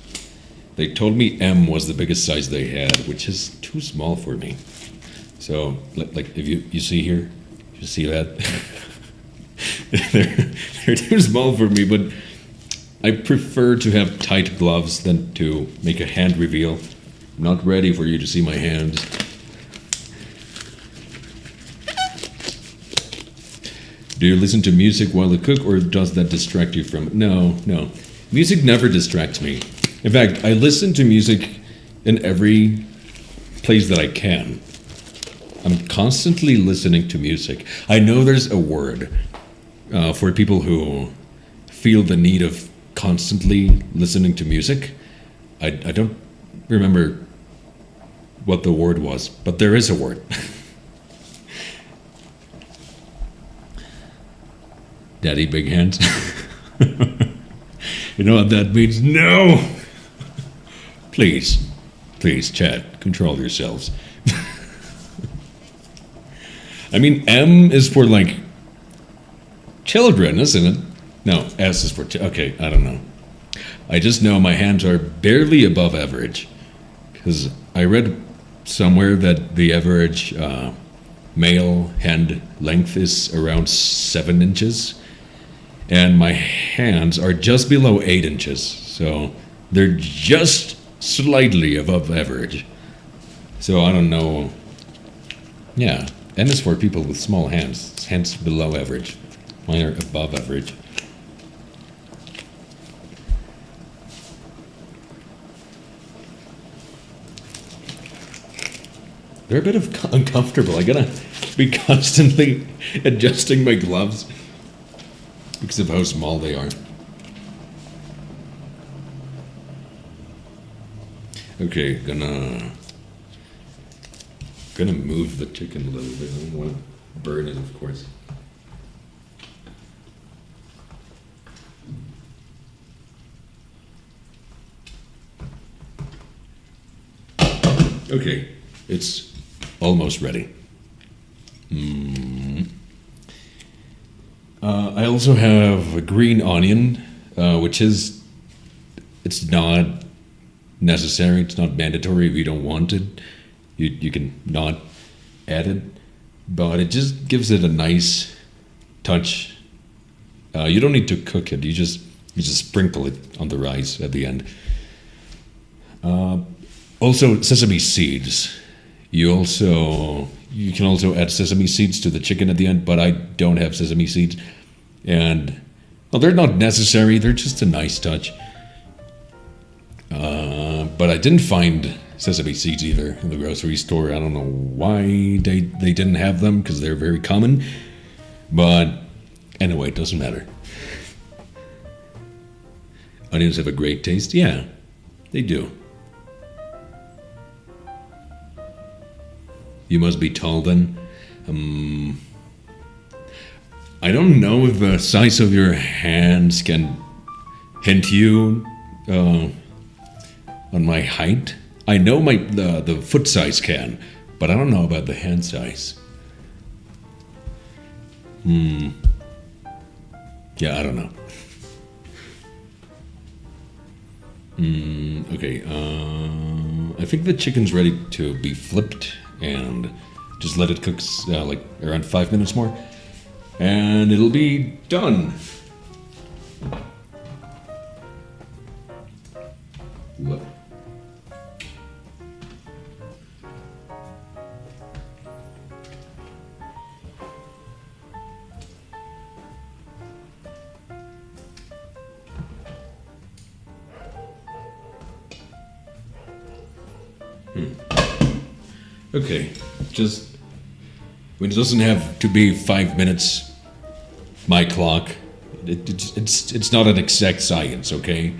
They told me M was the biggest size they had, which is too small for me. So, like if you see here, you see that? they're too small for me, but I prefer to have tight gloves than to make a hand reveal. I'm not ready for you to see my hands. Do you listen to music while you cook, or does that distract you from it? No. Music never distracts me. In fact, I listen to music in every place that I can. I'm constantly listening to music. I know there's a word for people who feel the need of constantly listening to music. I don't remember what the word was, but there is a word. Daddy big hands. You know what that means? No! Please, chat, control yourselves. I mean, M is for, like, children, isn't it? No, S is for... okay, I don't know. I just know my hands are barely above average. Because I read somewhere that the average male hand length is around 7 inches. And my hands are just below 8 inches. So they're just slightly above average. So I don't know. Yeah, M is for people with small hands. Hands below average. Mine are above average. They're a bit of uncomfortable. I gotta be constantly adjusting my gloves because of how small they are. Okay, gonna move the chicken a little bit. I don't want to burn it, of course. Okay, it's almost ready. I also have a green onion, which is, it's not necessary, it's not mandatory if you don't want it. You can not add it, but it just gives it a nice touch. You don't need to cook it, you just sprinkle it on the rice at the end. Also, sesame seeds. You can also add sesame seeds to the chicken at the end, but I don't have sesame seeds. And, well, they're not necessary, they're just a nice touch. But I didn't find sesame seeds either in the grocery store. I don't know why they didn't have them, because they're very common. But anyway, it doesn't matter. Onions have a great taste? Yeah, they do. You must be tall then. I don't know if the size of your hands can hint you on my height. I know the foot size can, but I don't know about the hand size. Yeah, I don't know. Okay, I think the chicken's ready to be flipped, and just let it cook like around 5 minutes more, and it'll be done. Look. Okay, just, it doesn't have to be 5 minutes, my clock. It's not an exact science, okay?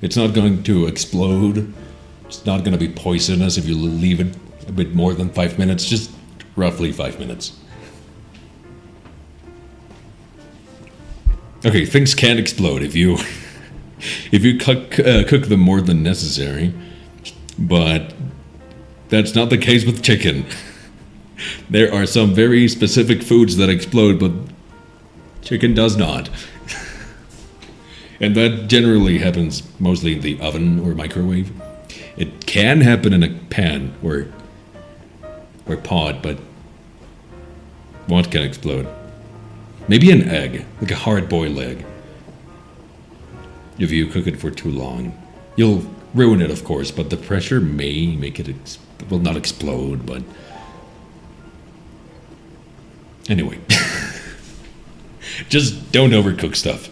It's not going to explode. It's not going to be poisonous if you leave it a bit more than 5 minutes, just roughly 5 minutes. Okay, things can explode if you cook them more than necessary, but that's not the case with chicken. There are some very specific foods that explode, but chicken does not. And that generally happens mostly in the oven or microwave. It can happen in a pan or pot, but what can explode? Maybe an egg, like a hard-boiled egg. If you cook it for too long, you'll ruin it, of course, but the pressure may make it, will not explode, but... Anyway. Just don't overcook stuff.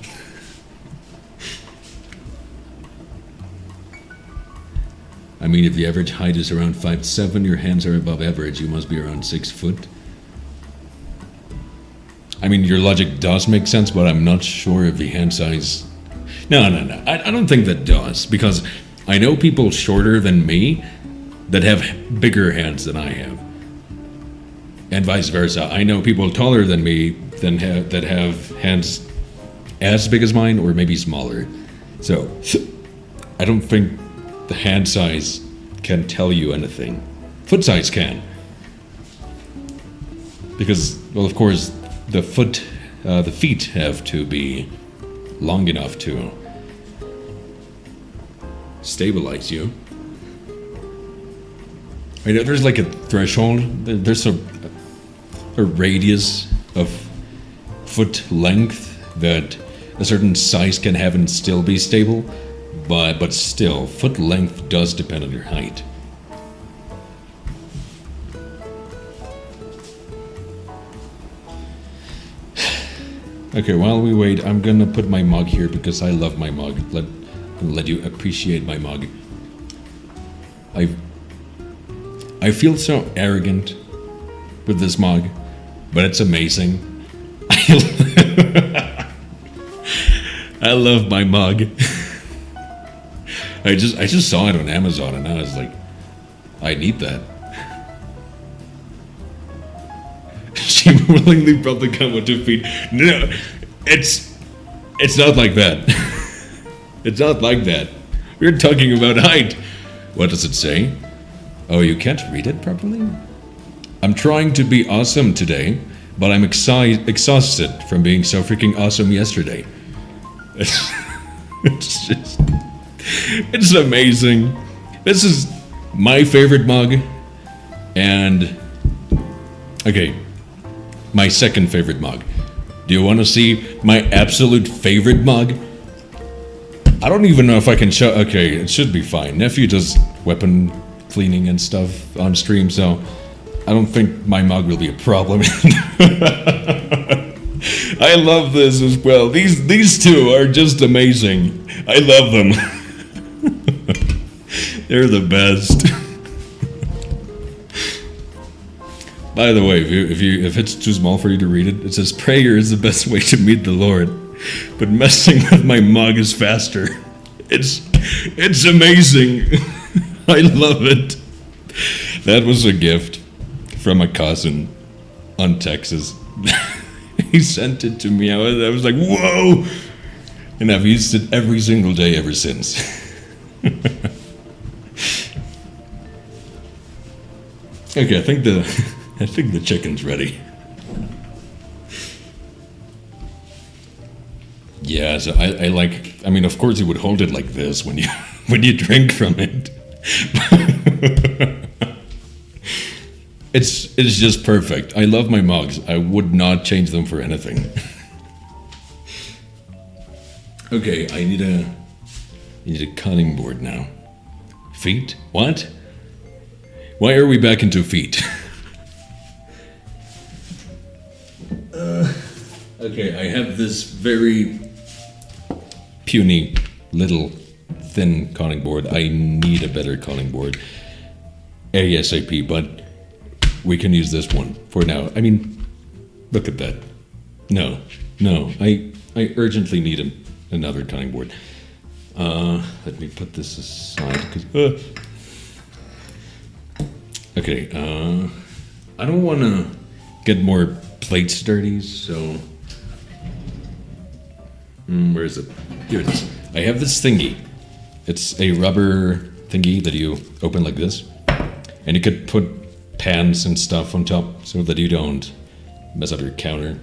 I mean, if the average height is around 5'7", your hands are above average, you must be around 6 foot. I mean, your logic does make sense, but I'm not sure if the hand size... No. I don't think that does, because I know people shorter than me that have bigger hands than I have. And vice versa. I know people taller than me that have hands as big as mine or maybe smaller. So, I don't think the hand size can tell you anything. Foot size can. Because, well, of course, the feet have to be long enough to stabilize you. I know there's like a threshold, there's a radius of foot length that a certain size can have and still be stable. But still, foot length does depend on your height. Okay, while we wait, I'm gonna put my mug here because I love my mug. Let you appreciate my mug. I feel so arrogant with this mug, but it's amazing. I love my mug. I just saw it on Amazon and I was like, I need that. She willingly brought the gun with 2 feet. No, it's not like that. It's not like that. We're talking about height. What does it say? Oh, you can't read it properly? I'm trying to be awesome today, but I'm exhausted from being so freaking awesome yesterday. It's just... It's amazing. This is my favorite mug. And... Okay. My second favorite mug. Do you want to see my absolute favorite mug? I don't even know if I can show... Okay, it should be fine. Nephew does weapon cleaning and stuff on stream, so... I don't think my mug will be a problem. I love this as well. These two are just amazing. I love them. They're the best. By the way, if it's too small for you to read it, it says prayer is the best way to meet the Lord, but messing with my mug is faster. It's amazing. I love it. That was a gift from a cousin on Texas. He sent it to me. I was like, whoa! And I've used it every single day ever since. Okay, I think the chicken's ready. Yeah, so I mean, of course you would hold it like this when you drink from it. It's just perfect. I love my mugs. I would not change them for anything. Okay, I need a cutting board now. Feet? What? Why are we back into feet? Okay, I have this very puny, little, thin cutting board. I need a better cutting board ASAP, but we can use this one for now. I mean, look at that. No, I urgently need another cutting board. Let me put this aside, because... Okay, I don't want to get more plates dirty, so... where is it? Here it is. I have this thingy. It's a rubber thingy that you open like this. And you could put pans and stuff on top so that you don't mess up your counter.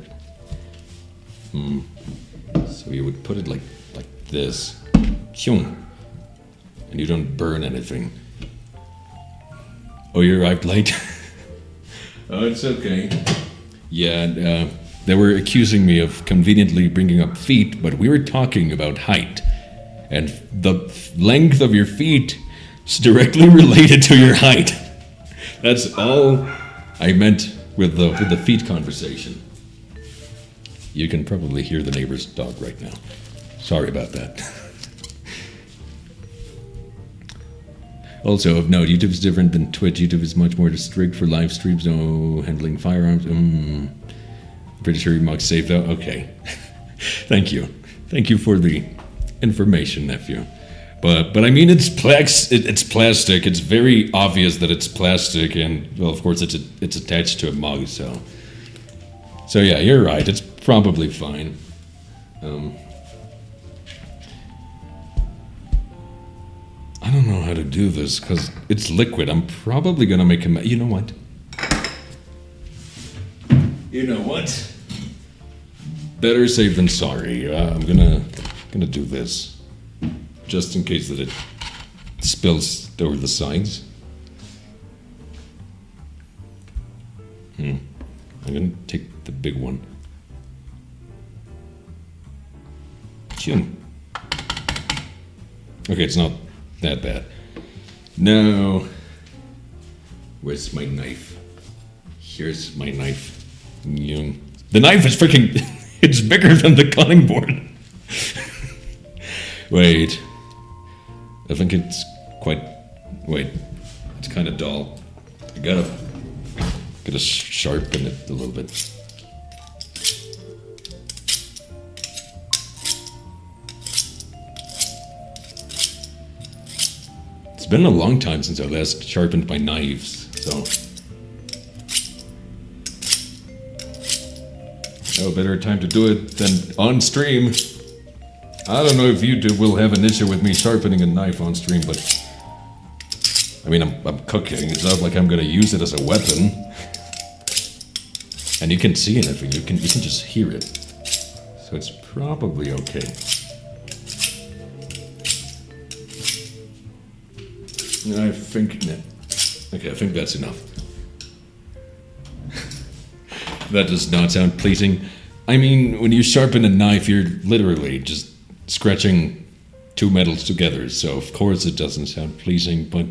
So you would put it like this. And you don't burn anything. Oh, you arrived late? Oh, it's okay. Yeah, they were accusing me of conveniently bringing up feet, but we were talking about height. And the length of your feet is directly related to your height. That's all I meant with the feet conversation. You can probably hear the neighbor's dog right now. Sorry about that. Also, of note, YouTube is different than Twitch. YouTube is much more strict for live streams, no handling firearms. Pretty sure your mug's safe though. Okay. Thank you. Thank you for the information, nephew. But I mean, it's plastic. It's very obvious that it's plastic, and well, of course, it's attached to a mug. So yeah, you're right. It's probably fine. I don't know how to do this because it's liquid. I'm probably gonna make a mess. You know what? You know what? Better safe than sorry. I'm gonna do this just in case that it spills over the sides. I'm gonna take the big one. Chin. Okay, it's not that bad. Now, where's my knife? Here's my knife. The knife is freaking... It's bigger than the cutting board. Wait. I think it's quite... Wait. It's kind of dull. I gotta sharpen it a little bit. It's been a long time since I last sharpened my knives, so... No better time to do it than on stream. I don't know if YouTube will have an issue with me sharpening a knife on stream, but... I mean, I'm cooking. It's not like I'm gonna use it as a weapon. And you can see anything. You can just hear it. So it's probably okay. I think... Okay, I think that's enough. That does not sound pleasing. I mean, when you sharpen a knife, you're literally just scratching two metals together, so of course it doesn't sound pleasing, but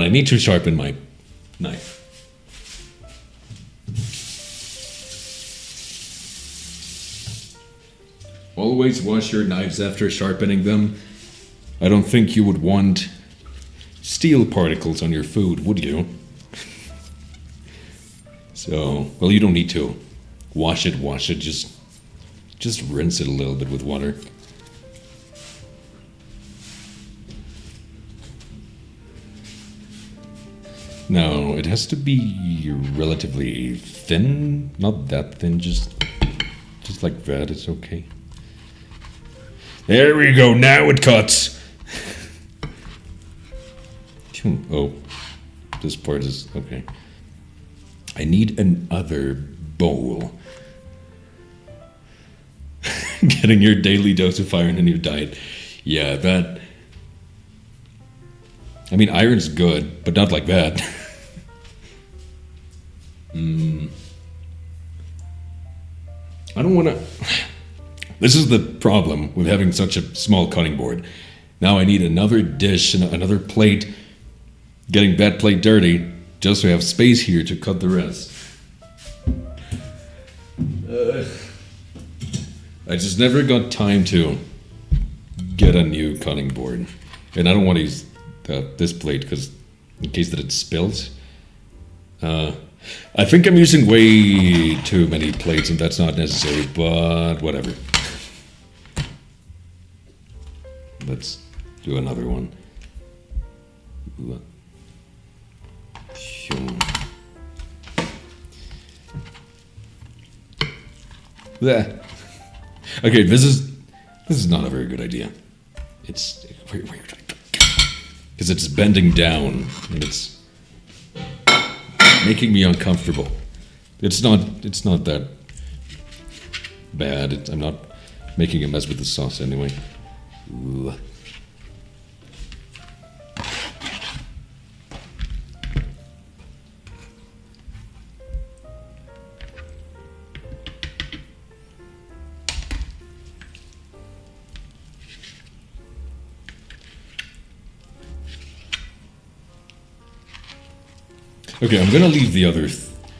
I need to sharpen my knife. Always wash your knives after sharpening them. I don't think you would want steel particles on your food, would you? So, well, you don't need to wash it, just rinse it a little bit with water. No, it has to be relatively thin, not that thin, just like that, it's okay. There we go, now it cuts! Oh, this part is, okay. I need another bowl. Getting your daily dose of iron in your diet. Yeah, that... I mean, iron's good, but not like that. I don't want to... This is the problem with having such a small cutting board. Now I need another dish and another plate. Getting that plate dirty, just to have space here to cut the rest. I just never got time to get a new cutting board. And I don't want to use this plate because in case that it spills. I think I'm using way too many plates and that's not necessary, but whatever. Let's do another one. There. Okay, this is not a very good idea. It's because it's bending down and it's making me uncomfortable. It's not that bad. I'm not making a mess with the sauce anyway. Ooh. Okay, I'm gonna leave the other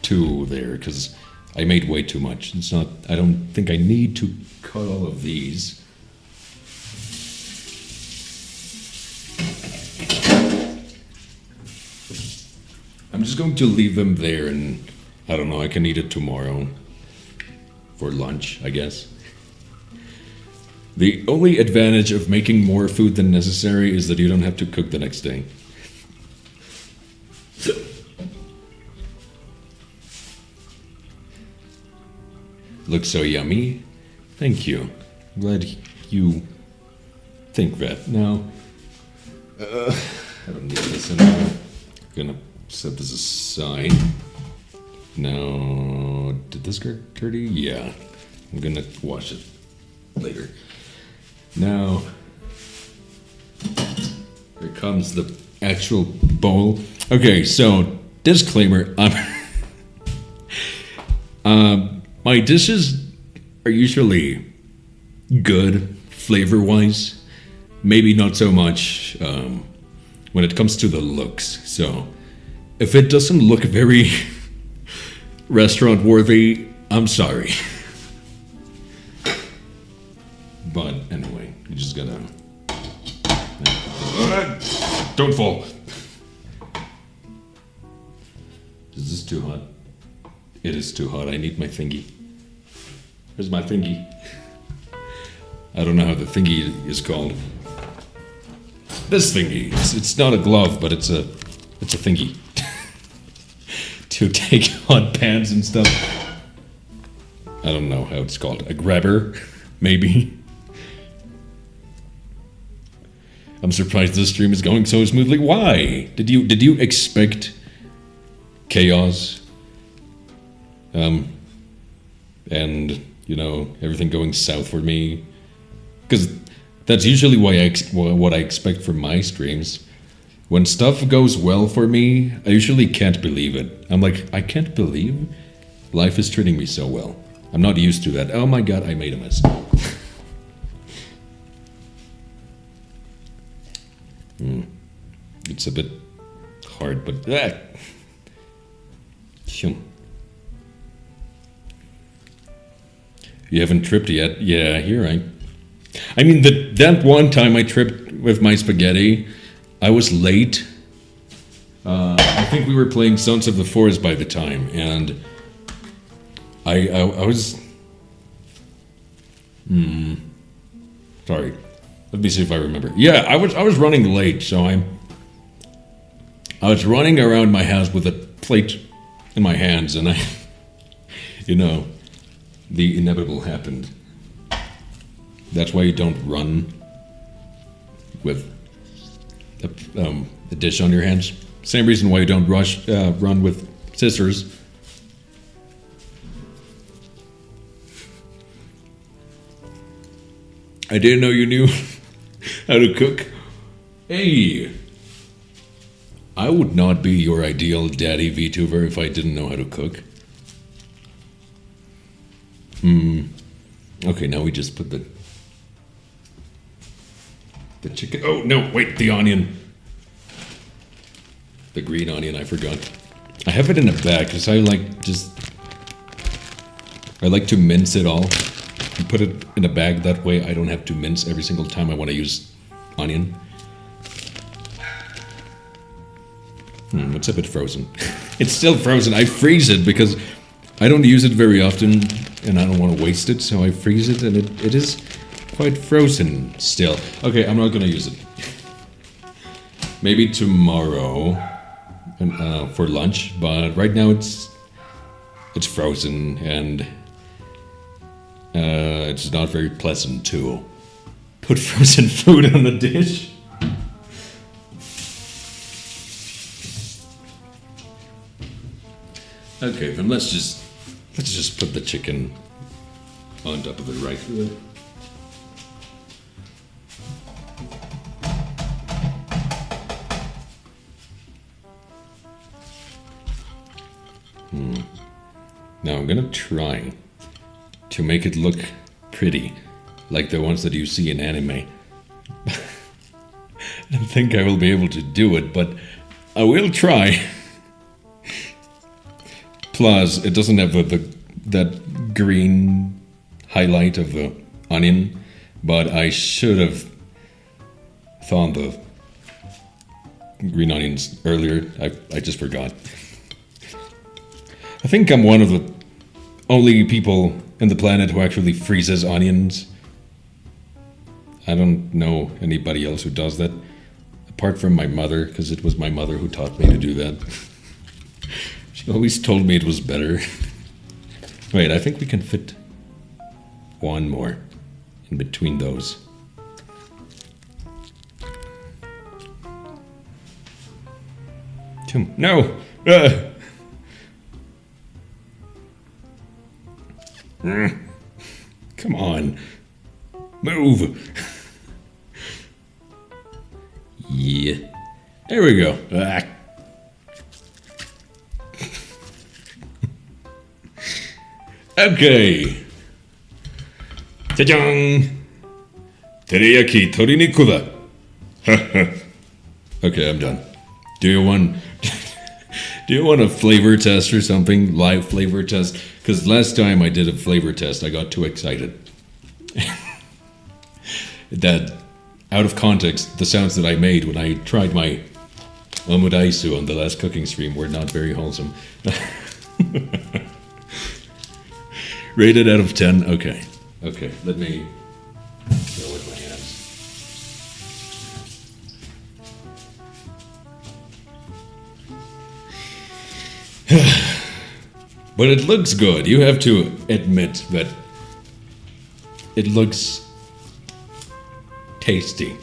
two there because I made way too much. It's not. I don't think I need to cut all of these. I'm just going to leave them there, and I don't know. I can eat it tomorrow for lunch, I guess. The only advantage of making more food than necessary is that you don't have to cook the next day. Looks so yummy. Thank you. I'm glad you think that. Now, I don't need this anymore. I'm gonna set this aside. Now, did this get dirty? Yeah. I'm gonna wash it later. Now, here comes the actual bowl. Okay, so disclaimer: my dishes are usually good flavor-wise. Maybe not so much when it comes to the looks. So, if it doesn't look very restaurant-worthy, I'm sorry. But anyway, you just gotta... Don't fall! Is this too hot? It is too hot. I need my thingy. Where's my thingy? I don't know how the thingy is called. This thingy. It's not a glove, but it's a thingy. To take hot pans and stuff. I don't know how it's called. A grabber, maybe. I'm surprised this stream is going so smoothly. Why? Did you expect chaos? And you know, everything going south for me, because that's usually what I expect from my streams. When stuff goes well for me, I usually can't believe it. I'm like, I can't believe life is treating me so well. I'm not used to that. Oh my god, I made a mess. It's a bit hard, but You haven't tripped yet? Yeah, you're right. I mean, that one time I tripped with my spaghetti, I was late. I think we were playing Sons of the Forest by the time, and I was... Sorry. Let me see if I remember. Yeah, I was running late, so I was running around my house with a plate in my hands, and I... You know... The inevitable happened. That's why you don't run with a dish on your hands. Same reason why you don't run with scissors. I didn't know you knew how to cook. Hey! I would not be your ideal daddy VTuber if I didn't know how to cook. Okay, now we just put the chicken. Oh, no, wait, the onion. The green onion, I forgot. I have it in a bag because I like to mince it all and put it in a bag. That way I don't have to mince every single time I want to use onion. It's a bit frozen. It's still frozen. I freeze it because I don't use it very often and I don't want to waste it, so I freeze it, and it is quite frozen still. Okay, I'm not gonna use it. Maybe tomorrow for lunch, but right now it's frozen, and it's not very pleasant to put frozen food on a dish. Okay, then let's just put the chicken on top of it right here. Now I'm gonna try to make it look pretty, like the ones that you see in anime. I don't think I will be able to do it, but I will try. Plus, it doesn't have that green highlight of the onion, but I should have thawed the green onions earlier. I just forgot. I think I'm one of the only people in the planet who actually freezes onions. I don't know anybody else who does that, apart from my mother, because it was my mother who taught me to do that. She always told me it was better. Wait, I think we can fit one more in between those. No! Come on. Move! Yeah. There we go. Okay. Ta-dang! Teriyaki toriniku da. Okay, I'm done. Do you want a flavor test or something? Live flavor test? Because last time I did a flavor test, I got too excited. That, out of context, the sounds that I made when I tried my omudaisu on the last cooking stream were not very wholesome. Rated out of 10? Okay. Okay, let me go with my hands. But it looks good. You have to admit that it looks tasty.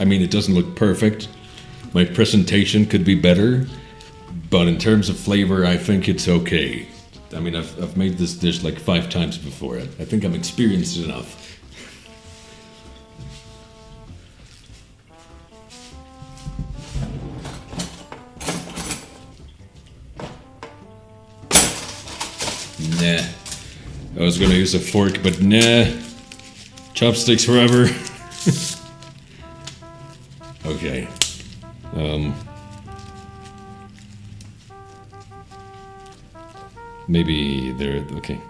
I mean, it doesn't look perfect. My presentation could be better, but in terms of flavor, I think it's okay. I mean, I've made this dish like 5 times before. I think I'm experienced enough. Nah. I was gonna use a fork, but nah. Chopsticks forever. Okay. Maybe they're okay.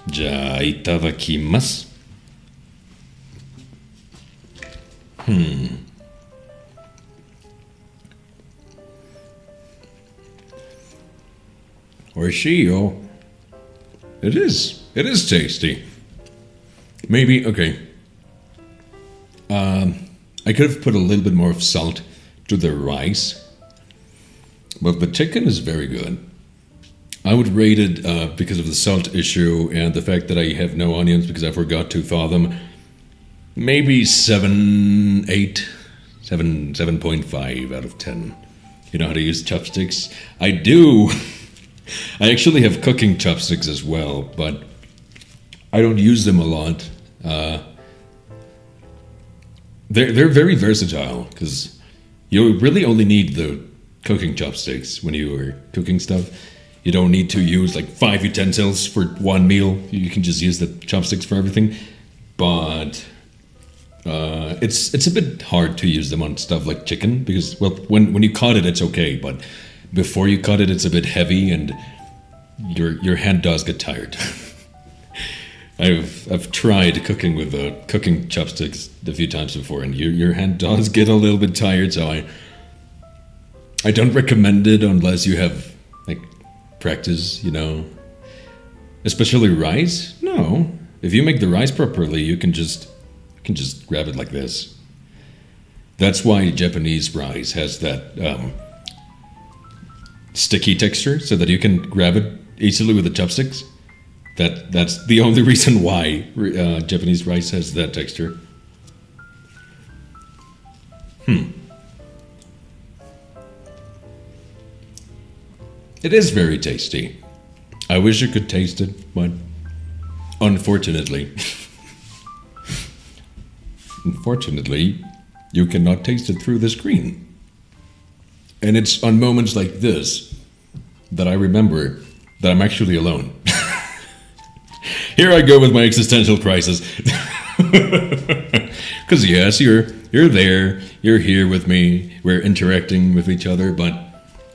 じゃあいただきます。Oishii-yo. It is tasty. Maybe, okay. I could have put a little bit more of salt to the rice, but the chicken is very good. I would rate it, because of the salt issue and the fact that I have no onions because I forgot to thaw them, maybe 7.5 out of 10. You know how to use chopsticks? I do. I actually have cooking chopsticks as well, but I don't use them a lot. They're very versatile because you really only need the cooking chopsticks when you are cooking stuff. You don't need to use like 5 utensils for one meal. You can just use the chopsticks for everything. But it's a bit hard to use them on stuff like chicken because, well, when you cut it, it's okay, but before you cut it, it's a bit heavy and your hand does get tired. I've tried cooking with cooking chopsticks a few times before, and your hand does get a little bit tired. So I don't recommend it unless you have like practice, you know. Especially rice. No, if you make the rice properly, you can just grab it like this. That's why Japanese rice has that sticky texture, so that you can grab it easily with the chopsticks. That's the only reason why Japanese rice has that texture. It is very tasty. I wish you could taste it, but unfortunately, you cannot taste it through the screen. And it's on moments like this that I remember that I'm actually alone. Here I go with my existential crisis. Because yes, you're there, you're here with me, we're interacting with each other, but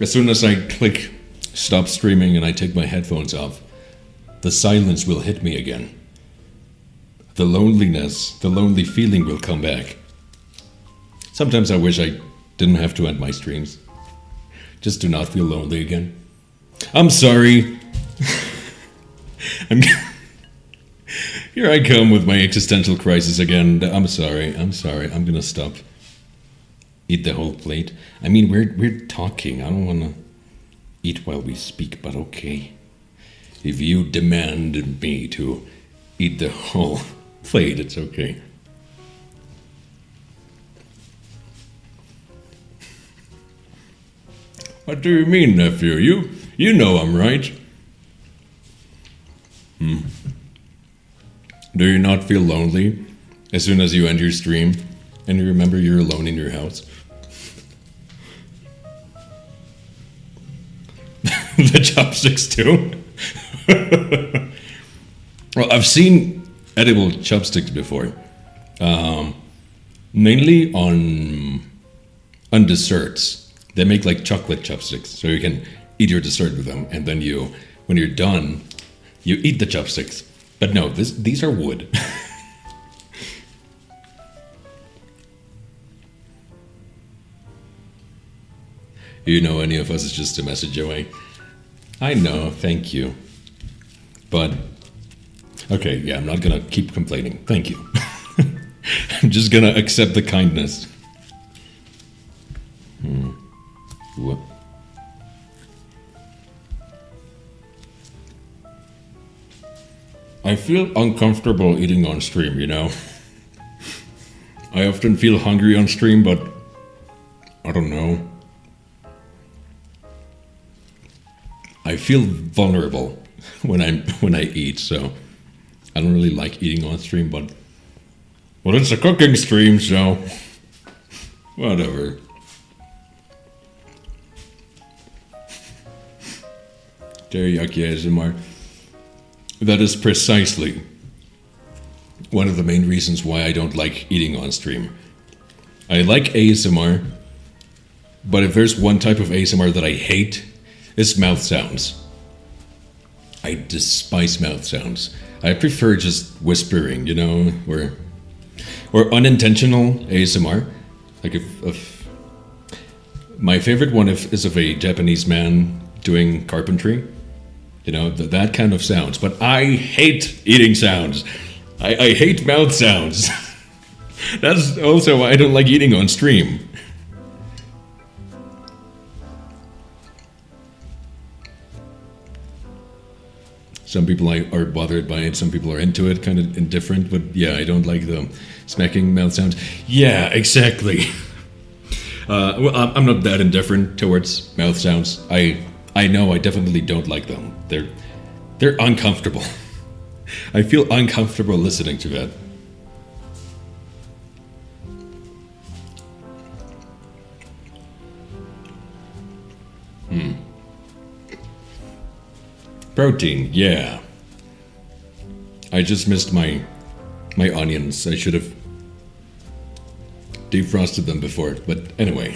as soon as I click stop streaming and I take my headphones off, the silence will hit me again. The loneliness, the lonely feeling will come back. Sometimes I wish I didn't have to end my streams, just to not feel lonely again. I'm sorry. Here I come with my existential crisis again. I'm sorry. I'm gonna stop. Eat the whole plate. I mean, we're talking. I don't wanna eat while we speak, but okay. If you demanded me to eat the whole plate, it's okay. What do you mean, nephew? You know I'm right. Do you not feel lonely as soon as you end your stream and you remember you're alone in your house? The chopsticks too? Well, I've seen edible chopsticks before. Mainly on desserts. They make like chocolate chopsticks, so you can eat your dessert with them, and then when you're done, you eat the chopsticks. But no, these are wood. You know, any of us is just a message away. I know, thank you. But, okay, yeah, I'm not gonna keep complaining. Thank you. I'm just gonna accept the kindness. Whoop. I feel uncomfortable eating on stream, you know? I often feel hungry on stream, but I don't know. I feel vulnerable when I eat, so I don't really like eating on stream, but well, it's a cooking stream, so whatever. Teriyaki ASMR. That is precisely one of the main reasons why I don't like eating on stream. I like ASMR, but if there's one type of ASMR that I hate, it's mouth sounds. I despise mouth sounds. I prefer just whispering, you know, or unintentional ASMR. Like if my favorite one is of a Japanese man doing carpentry. You know, that kind of sounds. But I hate eating sounds. I hate mouth sounds. That's also why I don't like eating on stream. Some people are bothered by it, some people are into it, kind of indifferent, but yeah, I don't like the smacking mouth sounds. Yeah, exactly. Well, I'm not that indifferent towards mouth sounds. I know I definitely don't like them. They're uncomfortable. I feel uncomfortable listening to that. Protein, yeah. I just missed my onions. I should have defrosted them before, but anyway.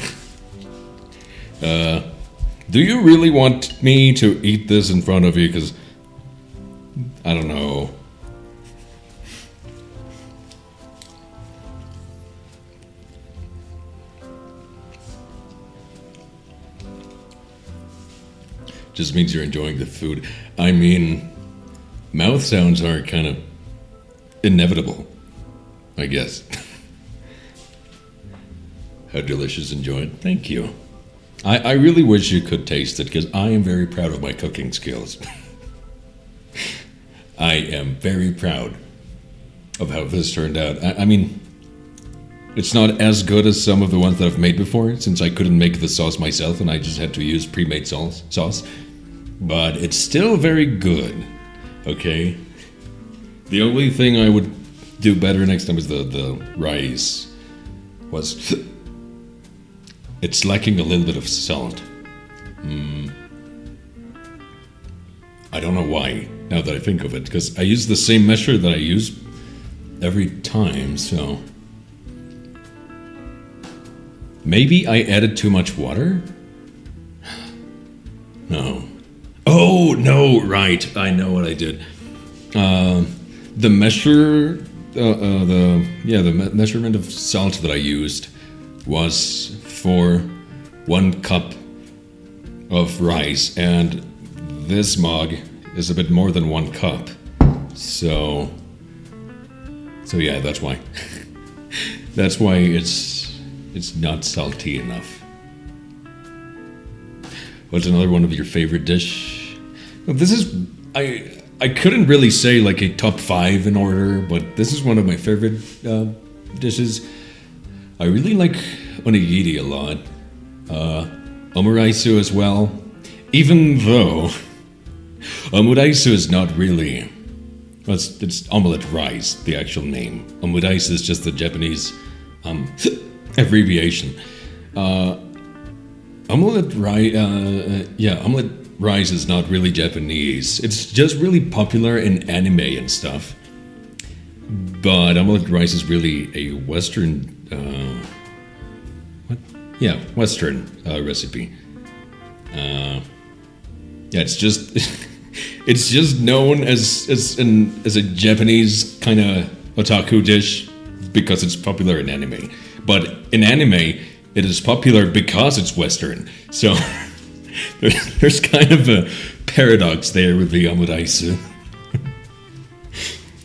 Do you really want me to eat this in front of you? Because, I don't know. Just means you're enjoying the food. I mean, mouth sounds are kind of inevitable, I guess. How delicious, enjoy it. Thank you. I really wish you could taste it, because I am very proud of my cooking skills. I am very proud of how this turned out. I mean, it's not as good as some of the ones that I've made before, since I couldn't make the sauce myself and I just had to use pre-made sauce. But it's still very good, okay? The only thing I would do better next time is the rice. It's lacking a little bit of salt. I don't know why, now that I think of it, because I use the same measure that I use every time, so Maybe I added too much water? No. Oh, no, right. I know what I did. The measurement of salt that I used was for 1 cup of rice, and this mug is a bit more than 1 cup. So yeah, that's why. That's why it's not salty enough. What's another one of your favorite dish? Well, this is I couldn't really say like a top 5 in order, but this is one of my favorite dishes. I really like onigiri a lot. Omuraisu as well. Even though omuraisu is not really... Well, it's omelette rice, the actual name. Omuraisu is just the Japanese abbreviation. Omelette rice is not really Japanese. It's just really popular in anime and stuff. But omelette rice is really a Western... Western recipe. It's just... It's just known as a Japanese kind of otaku dish because it's popular in anime. But in anime, it is popular because it's Western. So there's kind of a paradox there with the omuraisu.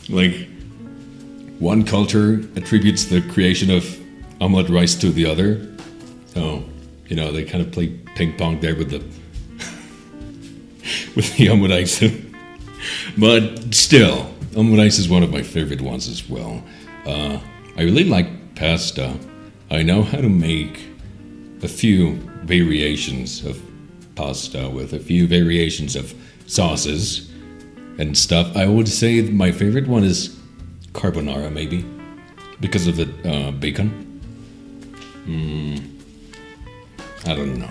Like, one culture attributes the creation of omelette rice to the other. So, they kind of play ping pong there with the omuraisu. But still, omuraisu is one of my favorite ones as well. I really like pasta. I know how to make a few variations of pasta with a few variations of sauces and stuff. I would say my favorite one is carbonara, maybe, because of the bacon. I don't know.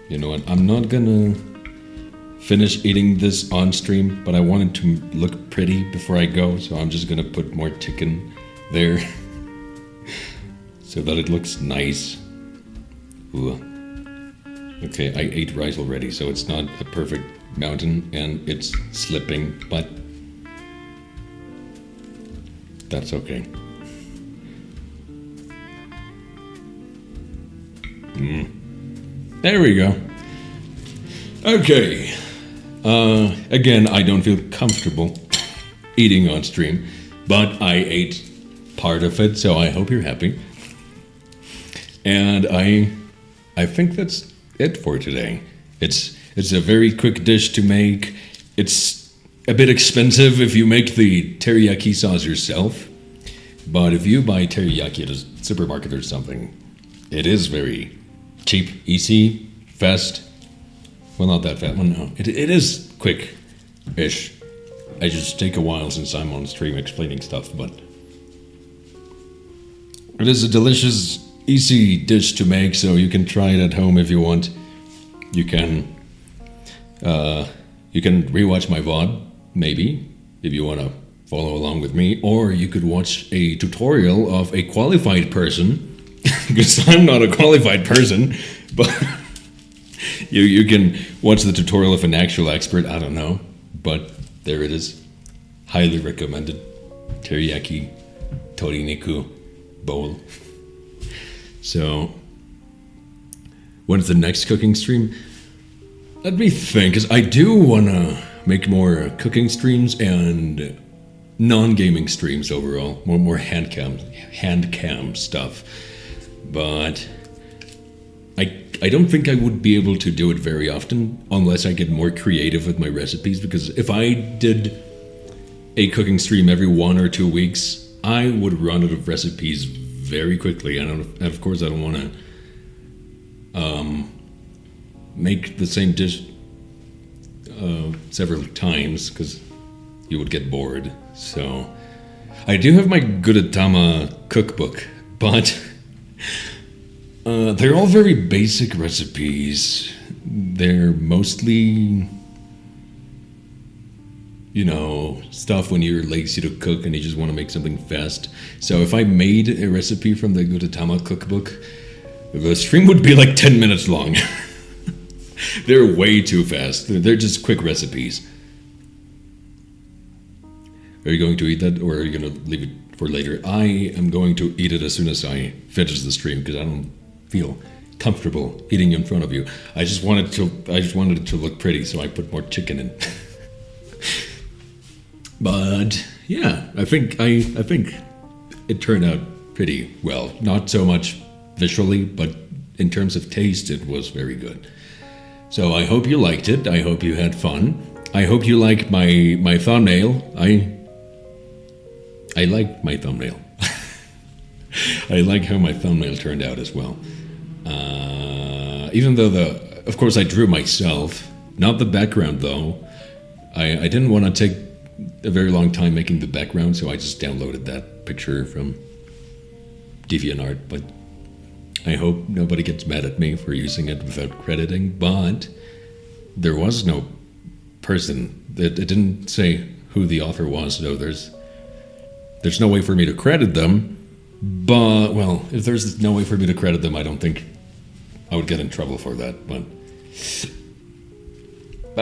You know what? I'm not gonna finish eating this on stream, but I want it to look pretty before I go, so I'm just gonna put more chicken there so that it looks nice. Ooh. Okay, I ate rice already, so it's not a perfect mountain and it's slipping, but that's okay. There we go. Okay. Again, I don't feel comfortable eating on stream, but I ate part of it, so I hope you're happy. And I think that's it for today. It's a very quick dish to make. It's a bit expensive if you make the teriyaki sauce yourself, but if you buy teriyaki at a supermarket or something, it is very cheap, easy, fast. Well, not that fast. Well, no, it is quick-ish. I just take a while since I'm on stream explaining stuff, but it is a delicious, easy dish to make, so you can try it at home if you want. You can rewatch my VOD, maybe, if you want to follow along with me, or you could watch a tutorial of a qualified person, because I'm not a qualified person, but you can watch the tutorial of an actual expert, I don't know, but there it is. Highly recommended. Teriyaki toriniku bowl. So, when's the next cooking stream? Let me think, because I do want to make more cooking streams and non-gaming streams overall. More hand cam stuff. But I don't think I would be able to do it very often unless I get more creative with my recipes, because if I did a cooking stream every 1 or 2 weeks, I would run out of recipes very quickly. And of course I don't want to make the same dish several times, because you would get bored. So I do have my Gudetama cookbook, but they're all very basic recipes. They're mostly, stuff when you're lazy to cook and you just want to make something fast. So if I made a recipe from the Gudetama cookbook, the stream would be like 10 minutes long. They're way too fast. They're just quick recipes. Are you going to eat that, or are you going to leave it for later? I am going to eat it as soon as I finish the stream, because I don't feel comfortable eating in front of you. I just wanted it to look pretty, so I put more chicken in. But yeah, I think it turned out pretty well. Not so much visually, but in terms of taste, it was very good. So I hope you liked it. I hope you had fun. I hope you like my thumbnail. I like my thumbnail. I like how my thumbnail turned out as well. Even though of course I drew myself, not the background though. I didn't want to take a very long time making the background, so I just downloaded that picture from DeviantArt, but I hope nobody gets mad at me for using it without crediting. But there was no person. It didn't say who the author was, so there's no way for me to credit them. But, well, if there's no way for me to credit them, I don't think I would get in trouble for that. But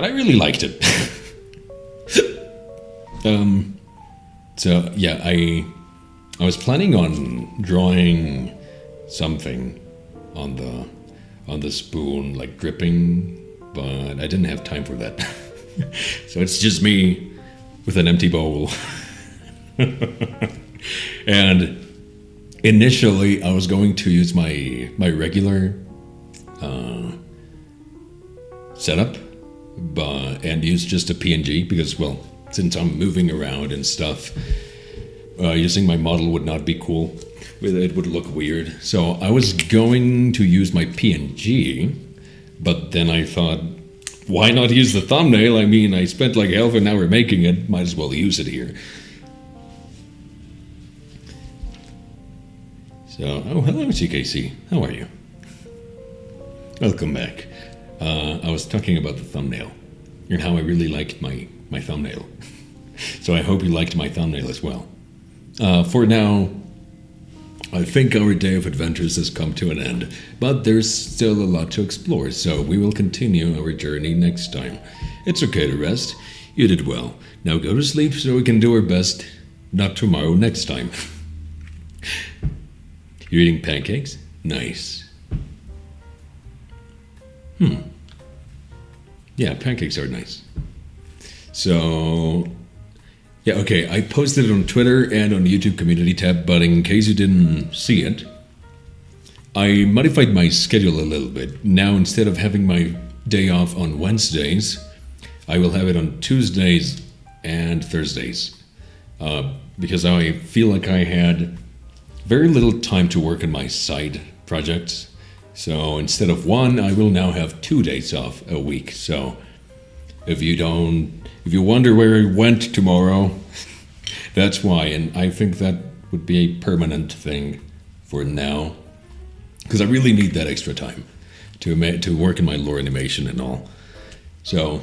I really liked it. So yeah, I was planning on drawing something on the spoon, like dripping, but I didn't have time for that. So it's just me with an empty bowl. And initially I was going to use my regular setup, and use just a PNG, because, well, since I'm moving around and stuff, using my model would not be cool. It would look weird. So I was going to use my PNG, but then I thought, why not use the thumbnail? I mean, I spent like half an hour making it, might as well use it here. So, oh, hello, CKC. How are you? Welcome back. I was talking about the thumbnail and how I really liked my thumbnail. So I hope you liked my thumbnail as well. For now, I think our day of adventures has come to an end, but there's still a lot to explore, so we will continue our journey next time. It's okay to rest. You did well. Now go to sleep so we can do our best. Not tomorrow, next time. You're eating pancakes? Nice. Yeah, pancakes are nice. So, yeah, okay, I posted it on Twitter and on the YouTube community tab, but in case you didn't see it, I modified my schedule a little bit. Now, instead of having my day off on Wednesdays, I will have it on Tuesdays and Thursdays. Because I feel like I had very little time to work on my side projects. So instead of one, I will now have 2 days off a week. So if you wonder where I went tomorrow, that's why. And I think that would be a permanent thing for now, because I really need that extra time to work in my lore animation and all. So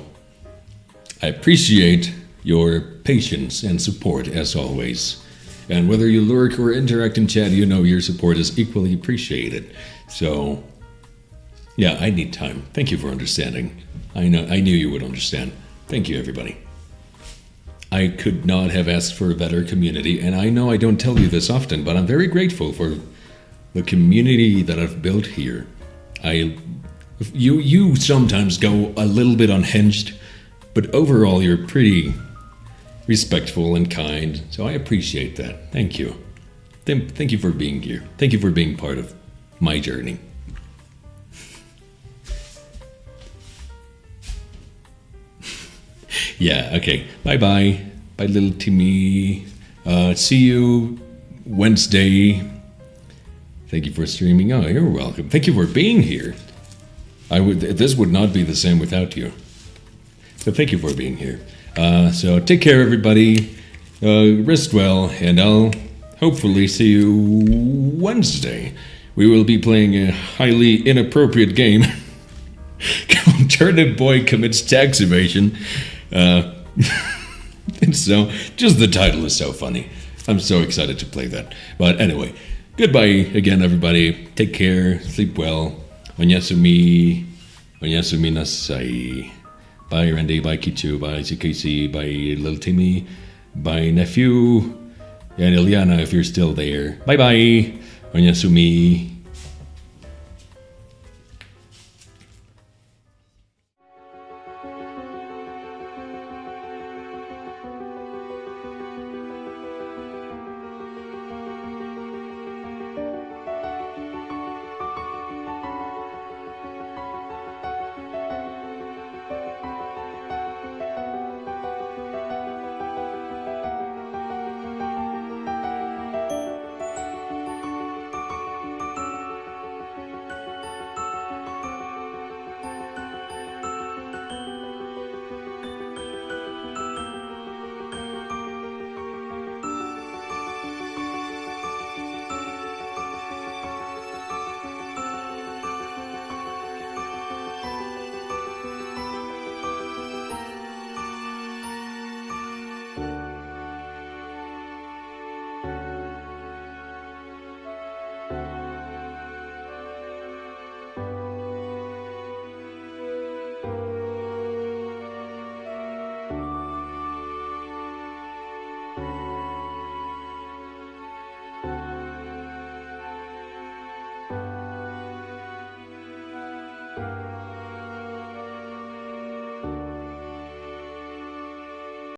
I appreciate your patience and support as always. And whether you lurk or interact in chat, you know your support is equally appreciated. So, yeah, I need time. Thank you for understanding. I knew you would understand. Thank you, everybody. I could not have asked for a better community, and I know I don't tell you this often, but I'm very grateful for the community that I've built here. You sometimes go a little bit unhinged, but overall you're pretty respectful and kind, so I appreciate that. Thank you. Thank you for being here. Thank you for being part of my journey. Yeah, okay. Bye-bye. Bye, little Timmy. See you Wednesday. Thank you for streaming. Oh, you're welcome. Thank you for being here. This would not be the same without you. So thank you for being here. So take care, everybody. Rest well, and I'll hopefully see you Wednesday. We will be playing a highly inappropriate game. Turnip Boy commits tax evasion. And so, just the title is so funny. I'm so excited to play that. But anyway, goodbye again, everybody. Take care. Sleep well. Onyasumi. Onyasumi nasai. Bye, Randy. Bye, Kichu. Bye, CKC. Bye, Little Timmy. Bye, nephew. And Ilyana, if you're still there. Bye-bye. Onyasumi.